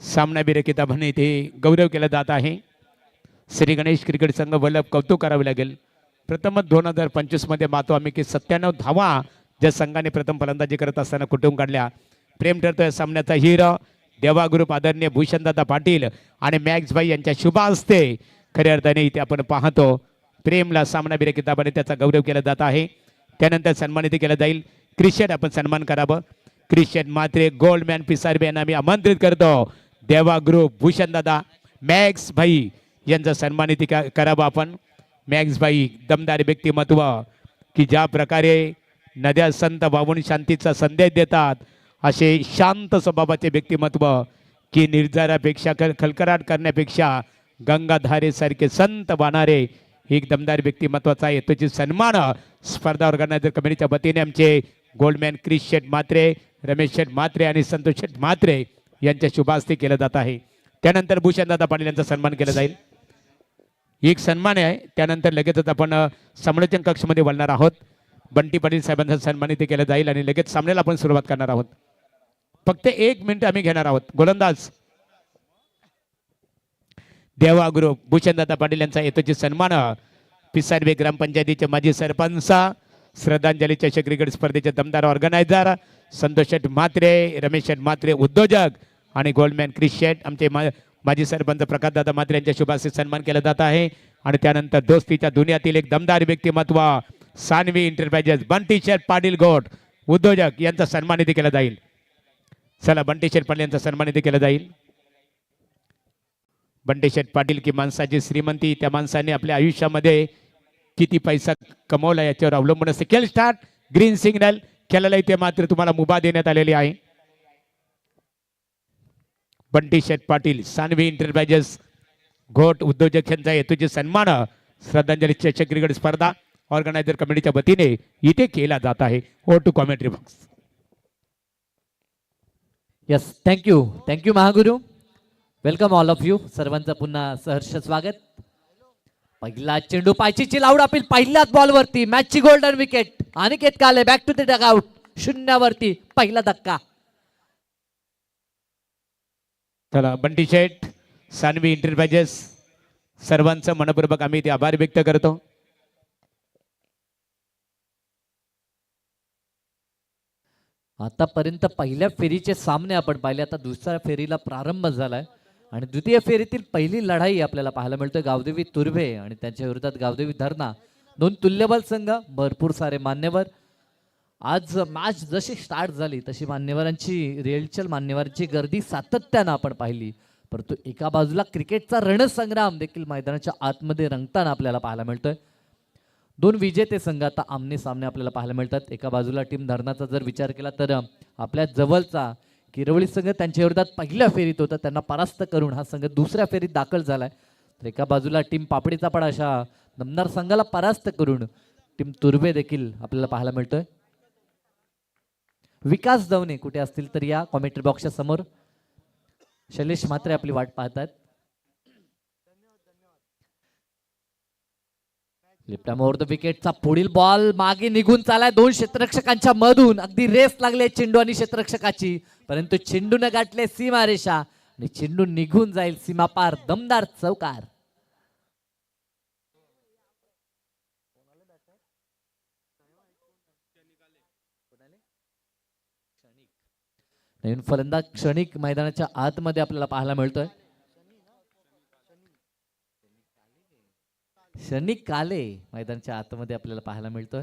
सामनावीर किताबाने इथे गौरव केला जात आहे. श्री गणेश क्रिकेट संघ वल्लभ कौतुक करावे लागेल. प्रथमच 2025 मध्ये मातो आम्ही की 97 धावा ज्या संघाने प्रथम फलंदाजी करत असताना कुटुंब काढल्या. प्रेम ठरतोय सामन्याचा हिरो देवा ग्रुप आदरणीय भूषणदादा पाटील आणि मॅक्स भाई यांच्या शुभ हस्ते खऱ्या अर्थाने इथे आपण पाहतो प्रेमला सामनावीर किताबाने त्याचा गौरव केला जात आहे. त्यानंतर सन्मानित केला जाईल. क्रिश्चियन आपण सन्मान करावं. क्रिश्चियन मात्रे गोल्डमॅन पिसारबे यांना आम्ही आमंत्रित करतो. देवा ग्रुप भूषणदादा मॅक्स भाई यांचा सन्मानित करावं आपण. मॅक्स भाई दमदार व्यक्तिमत्व की ज्या प्रकारे नद्या संत वाहून शांतीचा संदेश देतात असे शांत स्वभावाचे व्यक्तिमत्व की निर्धारापेक्षा खलखलाट करण्यापेक्षा गंगाधारेसारखे संत वाहणारे एक दमदार व्यक्तिमत्वाचा आहे. त्याची सन्मान स्पर्धा ऑर्गनायझर कमिटीच्या वतीने आमचे गोल्डमॅन क्रिश शेठ म्हात्रे, रमेश शेठ म्हात्रे आणि संतोष शेठ म्हात्रे यांच्या शुभास्ते केलं जात आहे. त्यानंतर भूषणदादा पाटील यांचा सन्मान केला जाईल. एक सन्मान आहे. त्यानंतर लगेचच आपण समालोचन कक्षमध्ये वळणार आहोत. बंटी पाटील साहेबांचा सन्मानित केलं जाईल आणि लगेच सामन्याला आपण सुरुवात करणार आहोत. फक्त 1 मिनिट आम्ही घेणार आहोत. गोलंदाज देवा ग्रुप भूषणदादा पाटील यांचा येतोची सन्मान पिसारबे ग्रामपंचायतीचे माजी सरपंच, श्रद्धांजली चषक क्रिकेट स्पर्धेचे दमदार ऑर्गनायझर संतोष शेठ म्हात्रे, रमेश शेठ म्हात्रे उद्योजक आणि गोल्डमॅन क्रिश शेठ आमचे माजी सरपंच प्रकाशदादा म्हात्रे यांच्या शुभास्ते सन्मान केला जात आहे. आणि त्यानंतर दोस्तीच्या दुनियातील एक दमदार व्यक्तिमत्व सानवी एंटरप्राइजेस बंटी शेठ पाटील गोट उद्योजक यांचा सन्मानित केला जाईल. चला बंटी शेठ पाटील यांचा सन्मानित केला जाईल. बंटी शेठ पाटील की माणसाची श्रीमंती त्या माणसाने आपल्या आयुष्यामध्ये किती पैसा कमवला याच्यावर अवलंबून असते. खेळ स्टार्ट. ग्रीन सिग्नल खेळायला इथे मात्र तुम्हाला मुभा देण्यात आलेली आहे. बंटी शेठ पाटील सानवी एंटरप्राइजेस घोट उद्योजक यांचा हेतूचे सन्मान श्रद्धांजली चषक क्रिकेट स्पर्धा ऑर्गनायझर कमिटीच्या वतीने इथे केला जात आहे. ओ to commentary box. Yes, thank you Mahaguru. Welcome all of you. सर्वांचं पुन्हा सहर्ष स्वागत. पहिला चेंडू पायचीची लावड अपील पहिल्याच बॉलवरती मॅचची गोल्डन विकेट. अनिकेत काले बॅक टू द डगआउट. 0 वरती पहिला धक्का. चला बंटी शेठ सानवी एंटरप्राइजेस सर्वांचं मनपूर्वक आम्ही ते आभार व्यक्त करतो. आतापर्यंत पहिल्या फेरीचे सामने आपण पाहिले. आता दुसऱ्या फेरीला प्रारंभ झालाय आणि द्वितीय फेरीतील पहिली लढाई आपल्याला पाहायला मिळतोय. गावदेवी तुर्भे आणि त्यांच्या विरोधात गावदेवी धरणा, 2 तुल्यबल संघ, भरपूर सारे मान्यवर. आज मॅच जशी स्टार्ट झाली तशी मान्यवरांची रेलचल मान्यवरांची गर्दी सातत्यानं आपण पाहिली. परंतु एका बाजूला क्रिकेटचा रणसंग्राम देखील मैदानाच्या आतमध्ये रंगताना आपल्याला पाहायला मिळतोय. 2 विजेते संघ आता आमने सामने आपल्याला पाहायला मिळतात. एका बाजूला टीम धरणाचा जर विचार केला तर आपल्या जवळचा किरवळी संघ त्यांच्या विरोधात पहिल्या फेरीत होता, त्यांना परास्त करून हा संघ दुसऱ्या फेरीत दाखल झालाय. तर एका बाजूला टीम पापडीचा पण अशा दमदार संघाला परास्त करून टीम तुर्भे देखील आपल्याला पाहायला मिळतोय. विकास दवणे कुठे असतील तर या कॉमेंट्री बॉक्सच्या समोर. शैलेश म्हात्रे आपली वाट पाहतात. लिफ्टामोर द विकेटचा पुढील बॉल मागे निघून चालाय 2 क्षेत्ररक्षकांच्या मधून. अगदी रेस लागले चेंडू आणि क्षेत्ररक्षकाची, परंतु चेंडूने गाठले सीमारेषा आणि चेंडू निघून जाईल सीमापार. दमदार चौकार. नवीन फलंदाज क्षणिक मैदानाच्या आतमध्ये आपल्याला पाहायला मिळतोय. क्षणिक काले मैदानाच्या आतमध्ये आपल्याला पाहायला मिळतोय.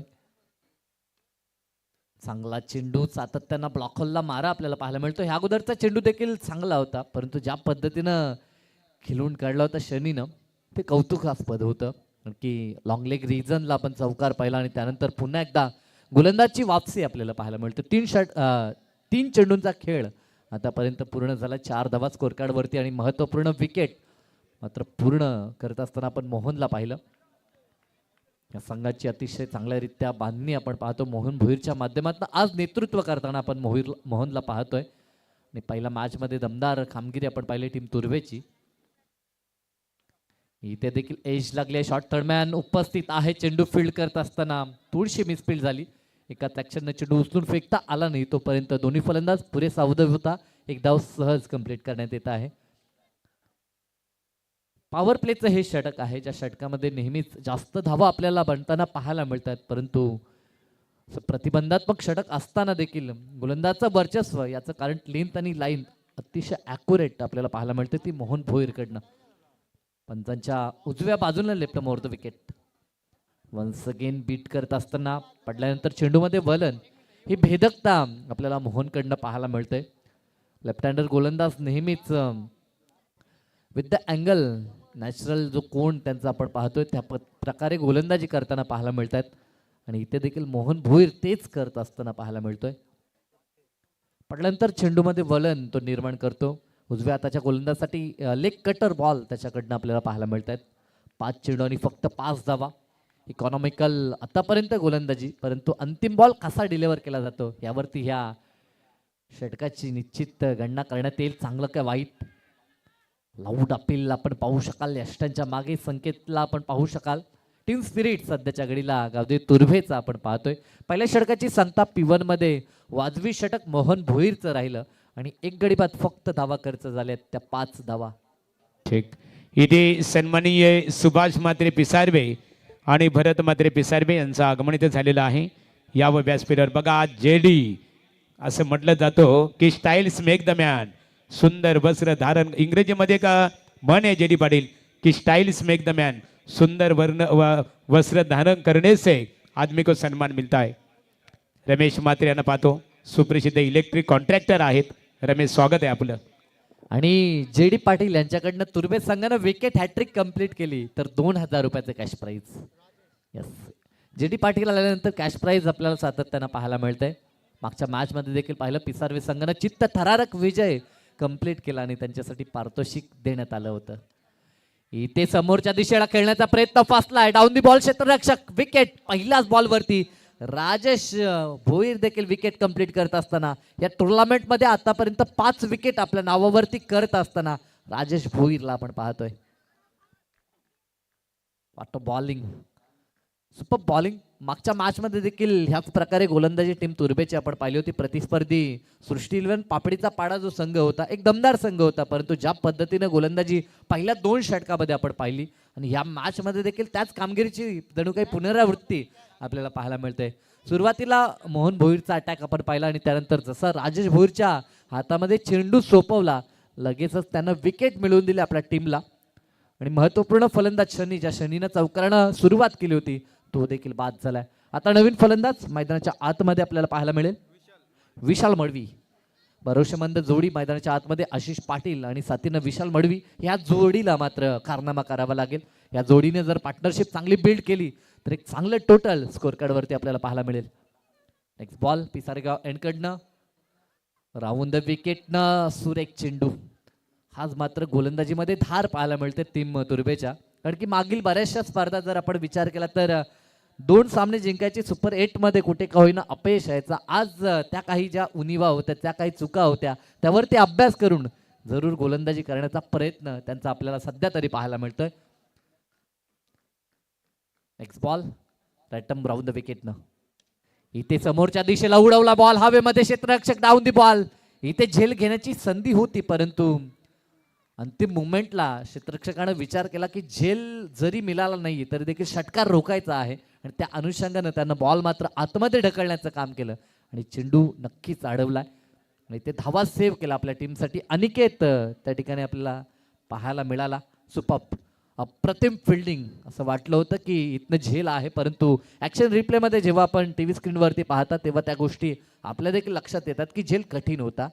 चांगला चेंडू सातत्यानं ब्लॉक होलला मारा आपल्याला पाहायला मिळतो. ह्या अगोदरचा चेंडू देखील चांगला होता, परंतु ज्या पद्धतीनं खिलून काढला होता शनीनं ते कौतुकास्पद होतं. की लॉंग लेग रिजनला आपण चौकार पाहिला आणि त्यानंतर पुन्हा एकदा गोलंदाजची वापसी आपल्याला पाहायला मिळते. 3 चेंडूंचा खेळ आतापर्यंत पूर्ण झाला. 4 धावा स्कोर कार्ड वरती आणि महत्त्वपूर्ण विकेट मात्र पूर्ण करत असताना आपण मोहनला पाहिलं. या संघाची अतिशय चांगल्यारीत्या बांधणी आपण पाहतो. मोहन भोईरच्या माध्यमातून आज नेतृत्व करताना आपण मोहनला पाहतोय. आणि पहिल्या मॅच मध्ये दमदार कामगिरी आपण पाहिली टीम तुर्भेची. इथे देखील एज लागली. शॉर्ट थर्डमॅन उपस्थित आहे. चेंडू फील्ड करत असताना थोडीशी मिसफील्ड झाली. एकाच ॲक्शनने चेंडू उचलून फेकता आला नाही, तोपर्यंत दोन्ही फलंदाज पुरेसा अवधवी होता. एक धाव सहज कंप्लीट करण्यात येत आहे. पॉवर प्लेचं हे षटक आहे ज्या षटकामध्ये नेहमीच जास्त धावा आपल्याला बनताना पाहायला मिळतात, परंतु प्रतिबंधात्मक षटक असताना देखील गोलंदाजचं वर्चस्व याचं कारण लेंथ आणि लाईन अतिशय ॲक्युरेट आपल्याला पाहायला मिळते ती मोहन भोईरकडनं. पंचांच्या उजव्या बाजूला left more the wicket. Once again beat करत असताना पडल्यानंतर चेंडूमध्ये वलन ही भेदकता आपल्याला मोहनकडनं पाहायला मिळते. लेफ्ट हँडर गोलंदाज नेहमीच विथ द अँगल नॅचरल जो कोण त्यांचा आपण पाहतोय त्या प्रकारे गोलंदाजी करताना पाहायला मिळतात आणि इथे देखील मोहन भोईर तेच करत असताना पाहायला मिळतोय. पडल्यानंतर चेंडूमध्ये वलन तो निर्माण करतो. उजव्या हाताच्या गोलंदाजासाठी लेग कटर बॉल त्याच्याकडनं आपल्याला पाहायला मिळतात. 5 चेंडू आणि फक्त 5 धावा. इकॉनॉमिकल आतापर्यंत गोलंदाजी, परंतु अंतिम बॉल कसा डिलिव्हर केला जातो यावरती ह्या षटकाची निश्चित गणना करण्यात येईल. चांगलं काय वाईट. लाऊड अपील आपण पाहू शकाल. यष्टांच्या मागे संकेतला आपण पाहू शकाल. टीम स्पिरिट सध्याच्या घडीला गावदेवी तुर्भेचा आपण पाहतोय. पहिल्या षटकाची सांगता P1 मध्ये वाजवी षटक मोहन भोईरचं राहिलं आणि एक गडी बाद फक्त धावा खर्च झाल्यात त्या 5 धावा. ठीक. इथे सन्माननीय सुभाष म्हात्रे पिसारवे आणि भरत म्हात्रे पिसारवे यांचं आगमन इथे झालेलं आहे. या व्यासपीठावर बघा जेडी असं म्हटलं जातो की स्टाईल्स मेक द मॅन. सुंदर वस्त्र धारण, इंग्रजीमध्ये का म्हण आहे जेडी पाटील की स्टाइल्स मेक द मॅन. सुंदर वस्त्र धारण करने से आदमी को सन्मान मिलता है. रमेश म्हात्रे यांना पाहतो, सुप्रसिद्ध इलेक्ट्रिक कॉन्ट्रॅक्टर आहेत. रमेश, स्वागत आहे आपलं. आणि जेडी पाटील यांच्याकडनं तुर्भे संघानं विकेट हॅट्रिक कंप्लीट केली तर 2000 रुपयाचं cash prize. Yes, JD Patil आल्यानंतर कॅश प्राईज आपल्याला सातत्यानं पाहायला मिळतंय. मागच्या मॅचमध्ये देखील पाहिलं पिसारवे संघानं चित्तथरारक विजय कंप्लीट केला आणि त्यांच्यासाठी पारितोषिक देण्यात आलं होतं. इथे समोरच्या दिशेला खेळण्याचा प्रयत्न फासलाय. डाऊन दी बॉल क्षेत्ररक्षक विकेट. पहिल्याच बॉलवरती राजेश भोईर देखील विकेट कंप्लीट करत असताना या टुर्नामेंटमध्ये आतापर्यंत 5 विकेट आपल्या नावावरती करत असताना राजेश भोईरला आपण पाहतोय. वाटतो बॉलिंग, सुपर बॉलिंग. मागच्या मॅचमध्ये देखील ह्याच प्रकारे गोलंदाजी टीम तुर्भेची आपण पाहिली होती. प्रतिस्पर्धी सृष्टी 11 पापडीचा पाडा जो संघ होता एक दमदार संघ होता, परंतु ज्या पद्धतीने गोलंदाजी पहिल्या 2 षटकामध्ये आपण पाहिली आणि ह्या मॅचमध्ये देखील त्याच कामगिरीची जणू काही पुनरावृत्ती आपल्याला पाहायला मिळते. सुरुवातीला मोहन भोईरचा अटॅक आपण पाहिला आणि त्यानंतर जसं राजेश भोईरच्या हातामध्ये चेंडू सोपवला लगेचच त्यानं विकेट मिळवून दिली आपल्या टीमला. आणि महत्त्वपूर्ण फलंदाज शनी, ज्या शनीनं चौकारानं सुरुवात केली होती तो देखील बाद झालाय. आता नवीन फलंदाज मैदानाच्या आतमध्ये आपल्याला पाहायला मिळेल विशाल मडवी. भरोशेमंद जोडी मैदानाच्या आतमध्ये आशिष पाटील आणि साथीनं विशाल मडवी. ह्या जोडीला मात्र कारनामा करावा लागेल. या जोडीने जर पार्टनरशिप चांगली बिल्ड केली तर एक चांगलं टोटल स्कोर कार्डवरती आपल्याला पाहायला मिळेल. नेक्स्ट बॉल पिसारेगाव एंडकडनं राऊंड द विकेटनं सुरेख चेंडू. हाच मात्र गोलंदाजीमध्ये धार पाहायला मिळते टीम तुर्भेच्या. कारण की मागील बऱ्याचशा स्पर्धा जर आपण विचार केला तर 2 सामने जिंकायचे सुपर 8 मध्ये कुठे का होईना अपयश यायचा. आज त्या काही ज्या उणिवा होत्या, त्या काही चुका होत्या, त्यावरती अभ्यास करून जरूर गोलंदाजी करण्याचा प्रयत्न त्यांचा आपल्याला सध्या तरी पाहायला मिळतोय. Next ball right arm round the विकेटनं. इथे समोरच्या दिशेला उडवला बॉल हवेमध्ये. क्षेत्ररक्षक डाऊन दी बॉल. इथे झेल घेण्याची संधी होती, परंतु अंतिम मुवमेंटला क्षेत्ररक्षकानं विचार केला की झेल जरी मिळाला नाही तरी देखील षटकार रोखायचा आहे आणि त्या अनुषंगानं त्यानं बॉल मात्र आतमध्ये ढकलण्याचं काम केलं आणि चेंडू नक्कीच अडवलाय आणि ते धावा सेव्ह केला आपल्या टीमसाठी. अनिकेत त्या ठिकाणी आपल्याला पाहायला मिळाला. सुपर अप्रतिम फिल्डिंग. असं वाटलं होतं की इथनं झेल आहे, परंतु ॲक्शन रिप्लेमध्ये जेव्हा आपण टी व्ही स्क्रीनवरती पाहता तेव्हा त्या गोष्टी आपल्या देखील लक्षात येतात की झेल कठीण होता.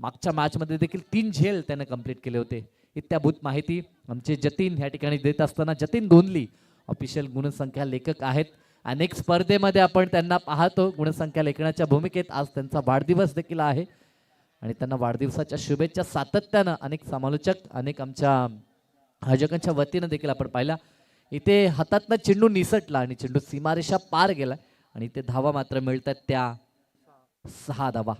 मागच्या मॅचमध्ये देखील 3 झेल त्याने कंप्लीट केले होते. इत्याभूत माहिती आमचे जतीन ह्या ठिकाणी देत असताना जतीन दोनली ऑफिशियल गुणसंख्या लेखक आहेत. अनेक स्पर्धेमध्ये आपण त्यांना पाहतो गुणसंख्या लेखनाच्या भूमिकेत. आज त्यांचा वाढदिवस देखील आहे आणि त्यांना वाढदिवसाच्या शुभेच्छा सातत्यानं अनेक समालोचक अनेक आमच्या आयोजकांच्या वतीनं देखील आपण पाहिला. इथे हातातनं चेंडू निसटला आणि चेंडू सीमारेषा पार गेला आणि ते धावा मात्र मिळतात त्या 6 धावा.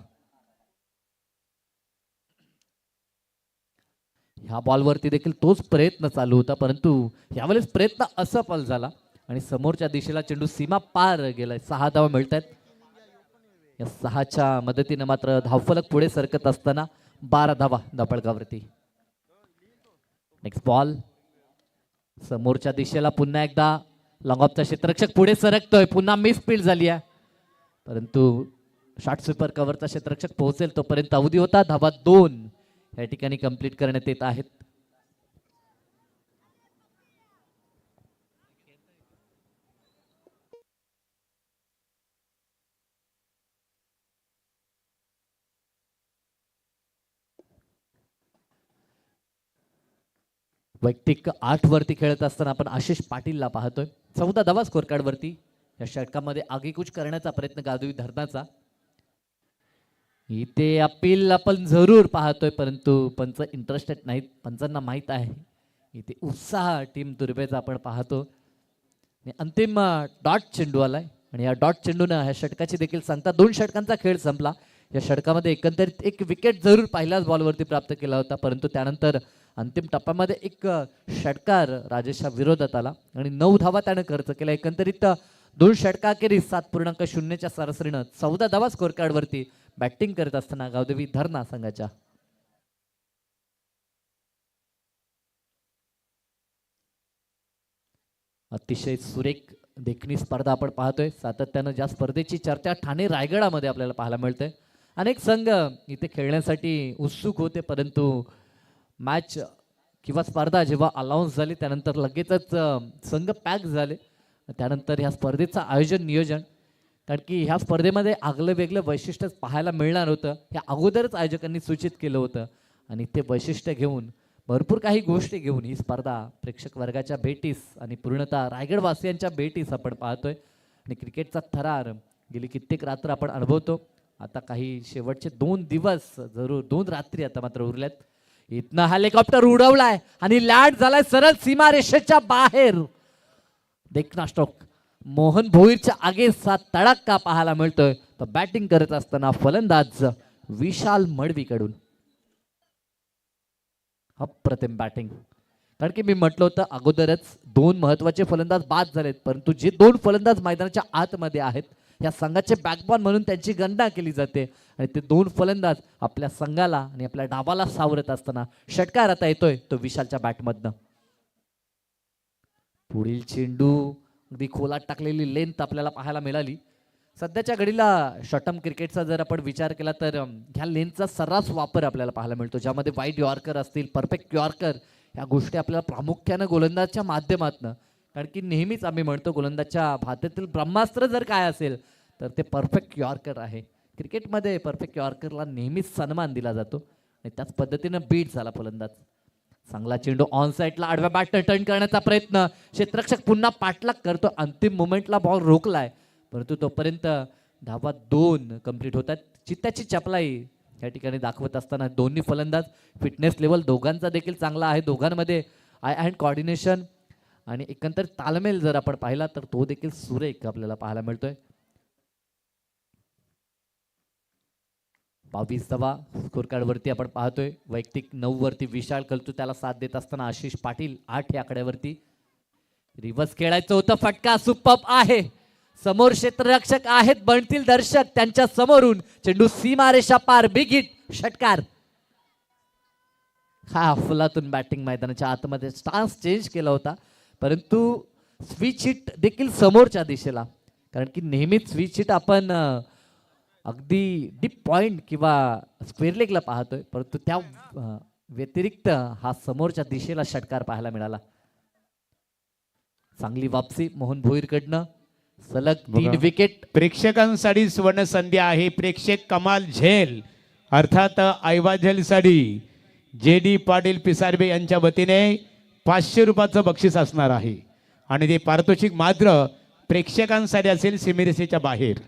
ह्या बॉलवरती देखील तोच प्रयत्न चालू होता, परंतु यावेळेस प्रयत्न असफल झाला आणि समोरच्या दिशेला चेंडू सीमा पार गेलाय. 6 धावा मिळतात. या 6च्या मदतीने मात्र धावफलक पुढे सरकत असताना 12 धावा धापळकावरती. नेक्स्ट बॉल समोरच्या दिशेला पुन्हा एकदा लॉंग ऑफचा क्षेत्ररक्षक पुढे सरकतोय. पुन्हा मिस फील्ड झाली आहे, परंतु शॉर्ट स्वीपर कव्हरचा क्षेत्ररक्षक पोहोचेल तोपर्यंत अवधी होता. धावा 2 या ठिकाणी कंप्लीट करण्यात येत आहेत. वैयक्तिक 8 वरती खेळत असताना आपण आशिष पाटीलला पाहतोय. 14 धावा स्कोर कार्ड वरती. या षटकामध्ये आगीकूच करण्याचा प्रयत्न गावदेवी धरणाचा. इथे अपील आपण जरूर पाहतोय, परंतु पंच इंटरेस्टेड नाहीत. पंचांना माहीत आहे इथे उत्साह टीम तुर्भेचा आपण पाहतो. आणि अंतिम डॉट चेंडू आलाय आणि या डॉट चेंडूनं ह्या षटकाची देखील सांगता 2 षटकांचा खेळ संपला. या षटकामध्ये एकंदरीत एक विकेट जरूर पहिल्याच बॉलवरती प्राप्त केला होता, परंतु त्यानंतर अंतिम टप्प्यामध्ये एक षटकार राजेशच्या विरोधात आला आणि 9 धावा त्याने खर्च केला. एकंदरीत 2 षटकाखेरीज 7.0च्या सरासरीनं 14 धावा स्कोर कार्डवरती बॅटिंग करत असताना गावदेवी धरणा संघाच्या. अतिशय सुरेख देखणी स्पर्धा आपण पाहतोय. सातत्यानं ज्या स्पर्धेची चर्चा ठाणे रायगडामध्ये आपल्याला पाहायला मिळते. अनेक संघ इथे खेळण्यासाठी उत्सुक होते, परंतु मॅच किंवा स्पर्धा जेव्हा अनाऊन्स झाली त्यानंतर लगेचच संघ पॅक झाले. त्यानंतर ह्या स्पर्धेचं आयोजन नियोजन, कारण की ह्या स्पर्धेमध्ये आगलं वेगळं वैशिष्ट्य पाहायला मिळणार होतं हे अगोदरच आयोजकांनी सूचित केलं होतं आणि ते वैशिष्ट्य घेऊन भरपूर काही गोष्टी घेऊन ही स्पर्धा प्रेक्षक वर्गाच्या भेटीस आणि पूर्णतः रायगडवासियांच्या भेटीस आपण पाहतोय. आणि क्रिकेटचा थरार गेली कित्येक रात्र आपण अनुभवतो. आता काही शेवटचे 2 दिवस जरूर 2 रात्री आता मात्र उरल्यात. इथनं हेलिकॉप्टर उडवलाय आणि लँड झालाय सरळ सीमारेषेच्या बाहेर. देखना स्ट्रोक मोहन भोईरच्या आगेचा तडाखा पाहायला मिळतोय. तर बॅटिंग करत असताना फलंदाज विशाल मडवीकडून अप्रतिम बॅटिंग. कारण की मी म्हटलं होतं अगोदरच 2 महत्वाचे फलंदाज बाद झालेत, परंतु जे 2 फलंदाज मैदानाच्या आतमध्ये आहेत या संघाचे बॅकबॉन म्हणून त्यांची गणना केली जाते आणि ते 2 फलंदाज आपल्या संघाला आणि आपल्या डावाला सावरत असताना षटकार आता येतोय तो विशालच्या बॅटमधनं. पुढील चेंडू अगदी खोलात टाकलेली लेंथ आपल्याला पाहायला मिळाली. सध्याच्या घडीला शॉर्टम क्रिकेटचा जर आपण विचार केला तर ह्या लेंथचा सर्रास वापर आपल्याला पाहायला मिळतो, ज्यामध्ये वाईड यॉर्कर असतील, परफेक्ट यॉर्कर ह्या गोष्टी आपल्याला प्रामुख्यानं गोलंदाजच्या माध्यमातून, कारण की नेहमीच आम्ही म्हणतो गोलंदाजच्या भात्यातील ब्रह्मास्त्र जर काय असेल तर ते परफेक्ट यॉर्कर आहे. क्रिकेटमध्ये परफेक्ट यॉर्करला नेहमीच सन्मान दिला जातो आणि त्याच पद्धतीनं बीट झाला फलंदाज. चांगला चेंडू ऑन साईडला आडव्या बॅटनं टर्न करण्याचा प्रयत्न, क्षेत्ररक्षक पुन्हा पाठलाग करतो. अंतिम मोमेंटला बॉल रोखलाय, परंतु तोपर्यंत धावा 2 कंप्लीट होतात. चित्त्याची चपलाई या ठिकाणी दाखवत असताना दोन्ही फलंदाज फिटनेस लेवल दोघांचा देखील चांगला आहे. दोघांमध्ये आय हँड कॉर्डिनेशन आणि एकंदर तालमेल जर आपण पाहिला तर तो देखील सुरेख आपल्याला पाहायला मिळतोय. 22 धावा स्कोर कार्डवरती आपण पाहतोय. वैयक्तिक 9 वरती विशाल कलतू त्याला साथ देत असताना आशिष पाटील 8 या आकड्यावरती. रिव्हर्स खेळायचं होतं, फटका सुपर्ब आहे. समोर क्षेत्ररक्षक आहेत, बनतील दर्शक त्यांच्या समोरून चेंडू सीमारेषा पार, बिग हिट, षटकार. हा फुलातून बॅटिंग मैदानाच्या आतमध्ये स्टान्स चेंज केला होता, परंतु स्विच हिट देखील समोरच्या दिशेला, कारण की नेहमीच स्विच हिट आपण अगदी डीप पॉइंट किंवा स्क्वेअर लेगला पाहतोय, परंतु त्या व्यतिरिक्त हा समोरच्या दिशेला षटकार पाहायला मिळाला. चांगली वापसी मोहन भोईरकडनं, सलग 3 विकेट. प्रेक्षकांसाठी सुवर्ण संधी आहे. प्रेक्षक कमाल झेल अर्थात ऐवाझेलसाठी JD पाटील पिसारबे यांच्या वतीने 500 रुपयाचं बक्षीस असणार आहे आणि ते पारितोषिक मात्र प्रेक्षकांसाठी असेल सीमेरेषेच्या बाहेर.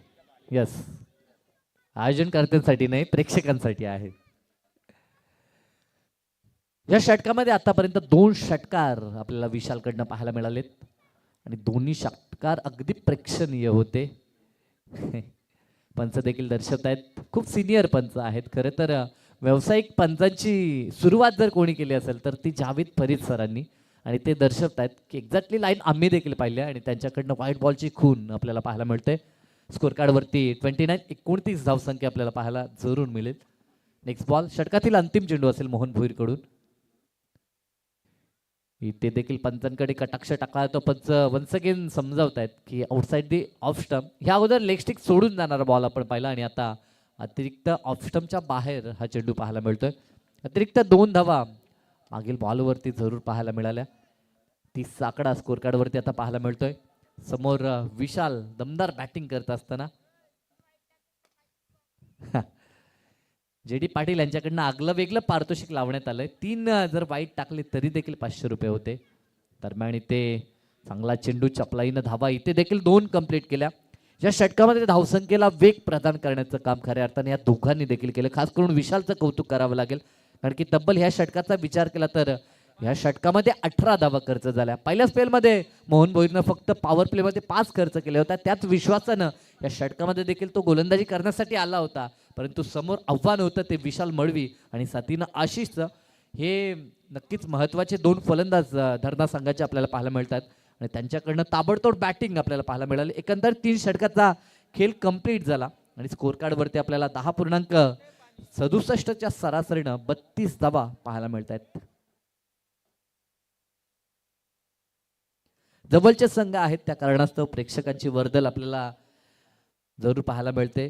यस, आयोजनकर्त्यांसाठी नाही, प्रेक्षकांसाठी आहे. या षटकामध्ये आतापर्यंत 2 षटकार आपल्याला विशालकडनं पाहायला मिळालेत आणि दोन्ही षटकार अगदी प्रेक्षणीय होते. पंच देखील दर्शवत आहेत, खूप सिनियर पंच आहेत. खरं तर व्यावसायिक पंचांची सुरुवात जर कोणी केली असेल तर ती जावेद फरीद सरांनी, आणि ते दर्शवत आहेत की एक्झॅक्टली लाईन आम्ही देखील पाहिली आणि त्यांच्याकडनं व्हाईट बॉलची खून आपल्याला पाहायला मिळते. स्कोर कार्डवरती 29 धावसंख्या आपल्याला पाहायला जरूर मिळेल. नेक्स्ट बॉल षटकातील अंतिम चेंडू असेल मोहन भोईरकडून. इथे देखील पंचांकडे कटाक्ष टाकला तो पंच वन्स अगेन समजावतायत की आउटसाइड दी ऑफ स्टंप. ह्या अगोदर लेग स्टिक सोडून जाणारा बॉल आपण पाहिला आणि आता अतिरिक्त ऑफ स्टंपच्या बाहेर हा चेंडू पाहायला मिळतोय. अतिरिक्त 2 धावा मागील बॉलवरती जरूर पाहायला मिळाल्या. 30 आकडा स्कोर कार्डवरती आता पाहायला मिळतोय. समोर विशाल दमदार बॅटिंग करत असताना जे डी पाटील यांच्याकडनं आगलं वेगळं पारितोषिक लावण्यात आलंय. 3 जर वाईट टाकले तरी देखील 500 रुपये होते. दरम्यान इथे चांगला चेंडू चपलाईनं धावा इथे देखील 2 कंप्लीट केल्या. या षटकामध्ये धावसंख्येला वेग प्रदान करण्याचं काम खऱ्या अर्थाने या दोघांनी देखील केलं. खास करून विशालचं कौतुक करावं लागेल, कारण की तब्बल ह्या षटकाचा विचार केला तर ह्या षटकामध्ये 18 धावा खर्च झाल्या. पहिल्या स्पेलमध्ये मोहन भोईरनं फक्त पॉवर प्लेमध्ये 5 खर्च केले होता. त्याच विश्वासानं या षटकामध्ये देखील तो गोलंदाजी करण्यासाठी आला होता, परंतु समोर आव्हान होतं ते विशाल मळवी आणि साथीनं आशिषचं. हे नक्कीच महत्त्वाचे 2 फलंदाज धरणा संघाचे आपल्याला पाहायला मिळतात आणि त्यांच्याकडनं ताबडतोब बॅटिंग आपल्याला पाहायला मिळाली. एकंदर 3 षटकाचा खेळ कंप्लीट झाला आणि स्कोर कार्डवरती आपल्याला 10.67च्या सरासरीनं 32 धावा पाहायला मिळत आहेत. जवळचे संघ आहेत त्या कारणास्तव प्रेक्षकांची वर्दळ आपल्याला जरूर पाहायला मिळते.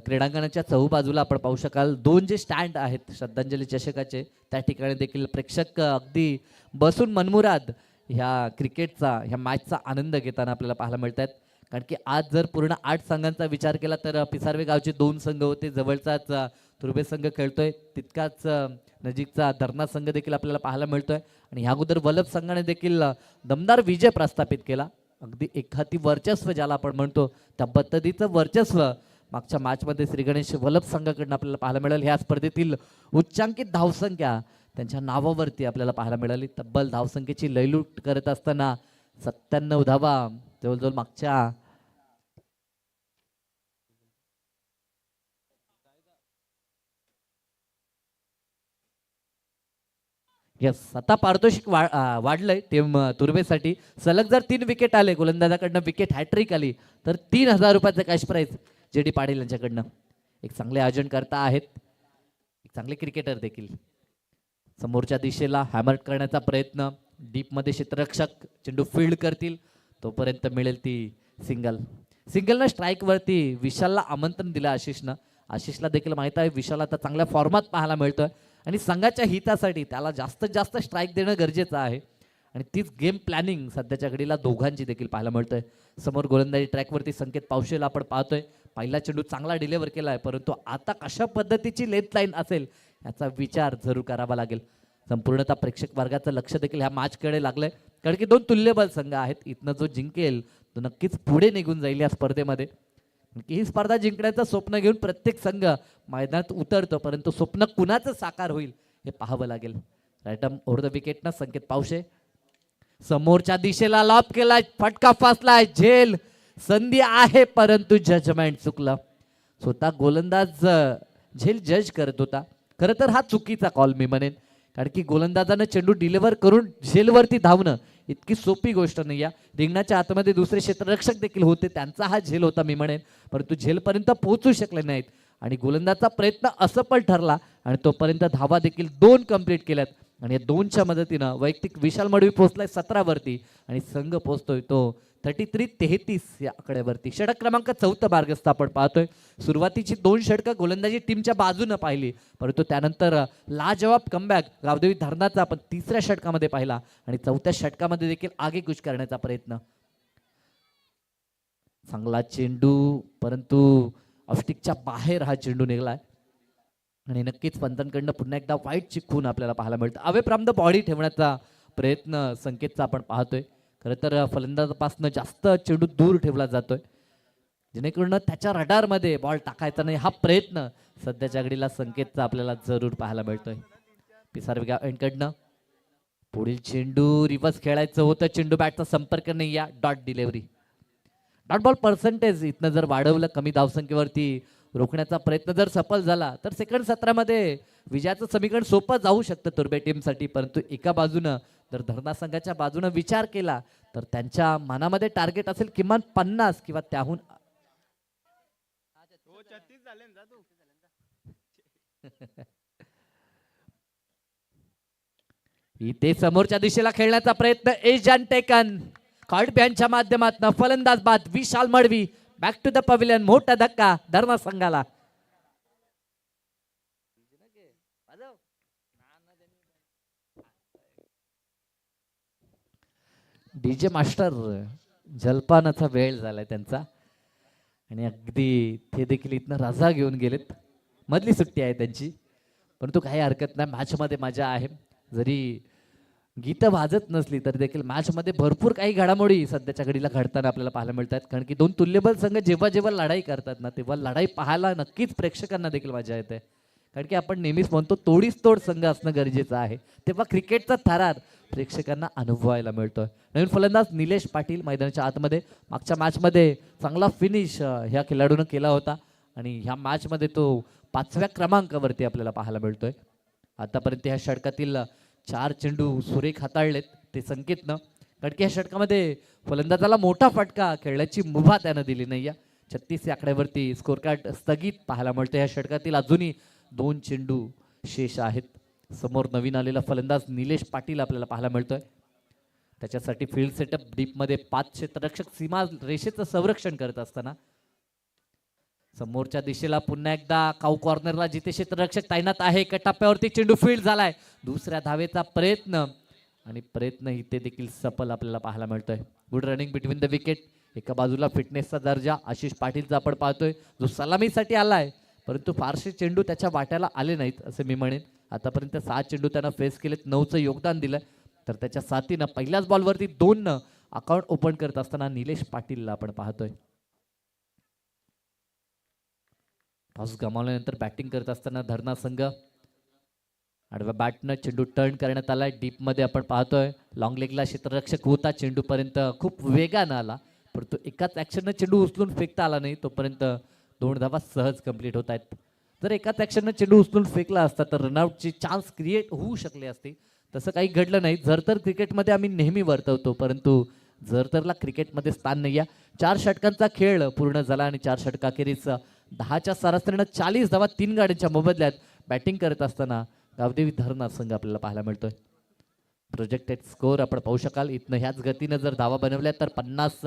क्रीडांगणाच्या चहूबाजूला आपण पाहू शकाल 2 जे स्टँड आहेत श्रद्धांजली चषकाचे, त्या ठिकाणी देखील प्रेक्षक अगदी बसून मनमुराद ह्या क्रिकेटचा ह्या मॅचचा आनंद घेताना आपल्याला पाहायला मिळत आहेत. कारण की आज जर पूर्ण 8 संघांचा विचार केला तर पिसारवे गावचे 2 संघ होते. जवळचाच तुर्बे संघ खेळतोय, तितकाच नजीकचा धरणा संघ देखील आपल्याला पाहायला मिळतोय आणि ह्या अगोदर वल्लभ संघाने देखील दमदार विजय प्रस्थापित केला. अगदी एखादी वर्चस्व ज्याला आपण म्हणतो त्या पद्धतीचं वर्चस्व मागच्या मॅचमध्ये श्री गणेश वल्लभ संघाकडून आपल्याला पाहायला मिळालं. ह्या स्पर्धेतील उच्चांकित धावसंख्या त्यांच्या नावावरती आपल्याला पाहायला मिळाली. तब्बल धावसंख्येची लयलूट करत असताना 97 धावा जवळजवळ मागच्या यस आता पारितोषिक वाढलंय टीम तुर्बेसाठी. सलग जर 3 विकेट आले, गोलंदाजाकडनं विकेट हॅट्रिक आली तर 3000 रुपयाचं कॅश प्राईज जे डी पाटील यांच्याकडनं. एक चांगले आयोजन करता आहेत, एक चांगले क्रिकेटर देखील. समोरच्या दिशेला हॅमर करण्याचा प्रयत्न, डीपमध्ये क्षेत्ररक्षक चेंडू फील्ड करतील तोपर्यंत मिळेल ती सिंगलनं स्ट्राईकवरती विशालला आमंत्रण दिलं आशिषनं. आशिषला देखील माहित आहे विशाल आता चांगल्या फॉर्मात पाहायला मिळतोय आणि संघाच्या हितासाठी त्याला जास्तीत जास्त स्ट्राईक देणं गरजेचं आहे आणि तीच गेम प्लॅनिंग सध्याच्या घडीला दोघांची देखील पाहायला मिळतोय. समोर गोलंदाजी ट्रॅकवरती संकेत पावशेला आपण पाहतोय. पहिला चेंडू चांगला डिलिव्हर केला आहे, परंतु आता कशा पद्धतीची लेथ लाईन असेल याचा विचार जरूर करावा लागेल. संपूर्णतः प्रेक्षक वर्गाचं लक्ष देखील ह्या मॅचकडे लागलंय, कारण की 2 तुल्यबळ संघ आहेत. इथनं जो जिंकेल तो नक्कीच पुढे निघून जाईल या स्पर्धेमध्ये. की ही स्पर्धा जिंकण्याचं स्वप्न घेऊन प्रत्येक संघ मैदानात उतरतो, परंतु स्वप्न कुणाचं साकार होईल हे पाहावं लागेल. राईटम ओव्हर द विकेटनं संकेत पावशे समोरच्या दिशेला लॉप केलाय, फटका फासलाय, झेल संधी आहे परंतु जजमेंट चुकलं. स्वतः गोलंदाज झेल जज करत होता. खरं तर हा चुकीचा कॉल मी म्हणेन, कारण की गोलंदाजानं चेंडू डिलिव्हर करून झेलवरती धावणं इतकी सोपी गोष्ट नाही. या रिंगणाच्या आतमध्ये दुसरे क्षेत्ररक्षक देखील होते, त्यांचा हा झेल होता मी म्हणेन, परंतु झेलपर्यंत पोहोचू शकले नाहीत आणि गोलंदाजचा प्रयत्न असफल ठरला आणि तोपर्यंत धावा देखील 2 कंप्लीट केल्यात आणि या 2च्या मदतीनं वैयक्तिक विशाल मडवी पोहोचलाय 17 वरती आणि संघ पोहोचतोय तो 33-33 या आकड्यावरती. षटक क्रमांक 4 मार्गस्थ आपण पाहतोय. सुरुवातीची 2 षटकं गोलंदाजी टीमच्या बाजूनं पाहिली, परंतु त्यानंतर लाजवाब कमबॅक गावदेवी धरणाचा आपण 3ऱ्या षटकामध्ये पाहिला आणि 4थ्या षटकामध्ये देखील आगेकूच करण्याचा प्रयत्न. चांगला चेंडू, परंतु ऑफस्टिकच्या बाहेर हा चेंडू निघालाय आणि नक्कीच पंतांकडनं पुन्हा एकदा वाईट खून आपल्याला पाहायला मिळतं. अवे फ्रॉम द बॉडी ठेवण्याचा प्रयत्न संकेतचा आपण पाहतोय. खरं तर फलंदाजापासून जास्त चेंडू दूर ठेवला जातोय, जेणेकरून त्याच्या रडारमध्ये बॉल टाकायचा नाही. हा प्रयत्न सध्याच्या घडीला संकेतचा आपल्याला जरूर पाहायला मिळतोय. पिसारवे एंडकडनं पुढील चेंडू रिव्हर्स खेळायचं होतं, चेंडू बॅटचा संपर्क नाही. या dot delivery, dot ball percentage इथनं जर वाढवलं, कमी धावसंख्येवरती रोखण्याचा प्रयत्न जर सफल झाला तर सेकंड सत्रामध्ये विजयाचं समीकरण सोपं जाऊ शकतं तुर्बे टीमसाठी. परंतु एका बाजूनं जर धरणा संघाच्या बाजूनं विचार केला तर त्यांच्या मनामध्ये टार्गेट असेल किमान 50 किंवा त्याहून इथे समोरच्या दिशेला खेळण्याचा प्रयत्न एजन टेकन यांच्या माध्यमातून फलंदाज बाद Vishal Madavi back to the pavilion. मोठा धक्का धर्मा संघाला. डीजे मास्टर जलपानाचा वेळ झालाय त्यांचा आणि अगदी ते देखील इथनं रजा घेऊन गेलेत. मधली सुट्टी आहे त्यांची, परंतु काही हरकत नाही. मॅचमध्ये मजा आहे. जरी गीतं वाजत नसली तरी देखील मॅचमध्ये भरपूर काही घडामोडी सध्याच्या घडीला घडताना आपल्याला पाहायला मिळतात. कारण की दोन तुल्यबल संघ जेव्हा जेव्हा लढाई करतात ना, तेव्हा लढाई पाहायला नक्कीच प्रेक्षकांना देखील मजा येते. कारण की आपण नेहमीच म्हणतो तोडीस तोड संघ असणं गरजेचं आहे. तेव्हा क्रिकेटचा थरार प्रेक्षकांना अनुभवायला मिळतोय. नवीन फलंदाज निलेश पाटील मैदानाच्या आतमध्ये. मागच्या मॅचमध्ये चांगला फिनिश ह्या खेळाडूनं केला होता आणि ह्या मॅचमध्ये तो 5व्या क्रमांकावरती आपल्याला पाहायला मिळतोय. आतापर्यंत ह्या षटकातील 4 चेंडू सुरेख हाताळलेत ते संकेतनं. कारण की ह्या षटकामध्ये फलंदाजाला मोठा फटका खेळण्याची मुभा त्यानं दिली नाही. या 36 या आकड्यावरती स्कोर कार्ड स्थगित पाहायला मिळतं. ह्या षटकातील अजूनही 2 चेंडू शेष आहेत. समोर नवीन आलेला फलंदाज निलेश पाटील आपल्याला पाहायला मिळतोय. त्याच्यासाठी फील्ड सेटअप डीपमध्ये 5 क्षेत्ररक्षक सीमा रेषेचं संरक्षण करत असताना समोरच्या दिशेला पुन्हा एकदा काऊ कॉर्नरला जिथे क्षेत्ररक्षक तैनात आहे. एका टप्प्यावरती चेंडू फील्ड झालाय. दुसऱ्या धावेचा प्रयत्न आणि प्रयत्न इथे देखील सफल आपल्याला पाहायला मिळतोय. Good running between the wicket. एका बाजूला फिटनेसचा दर्जा आशिष पाटीलचा आपण पाहतोय जो सलामीसाठी आलाय, परंतु फारसे चेंडू त्याच्या वाट्याला आले नाहीत असं मी म्हणेन. आतापर्यंत 6 चेंडू त्यानं फेस केलेत, 9चं योगदान दिलं. तर त्याच्या साथीनं पहिल्याच बॉलवरती 2 अकाउंट ओपन करत असताना निलेश पाटीलला आपण पाहतोय. टॉस गमावल्यानंतर बॅटिंग करत असताना धरणा संघ आडव्या बॅटनं चेंडू टर्न करण्यात आलाय. डीपमध्ये आपण पाहतोय लॉंग लेगला क्षेत्ररक्षक होता, चेंडूपर्यंत खूप वेगानं आला, परंतु एकाच ॲक्शननं चेंडू उचलून फेकता आला नाही. तोपर्यंत 2 धावा सहज कंप्लीट होत आहेत. जर एकाच ॲक्शननं चेंडू उचलून फेकला असता तर रनआउटची चान्स क्रिएट होऊ शकले असते. तसं काही घडलं नाही. जर तर क्रिकेटमध्ये आम्ही नेहमी वर्तवतो, परंतु जर तरला क्रिकेटमध्ये स्थान नाही. 4 षटकांचा खेळ पूर्ण झाला आणि 4 षटकाखेरीस 10च्या सरासरीनं 40 धावा 3 गाड्यांच्या मोबदल्यात बॅटिंग करत असताना गावदेवी धरणा संघ आपल्याला पाहायला मिळतोय. प्रोजेक्टेड स्कोर आपण पाहू शकाल. इथनं ह्याच गतीनं जर धावा बनवल्या तर 50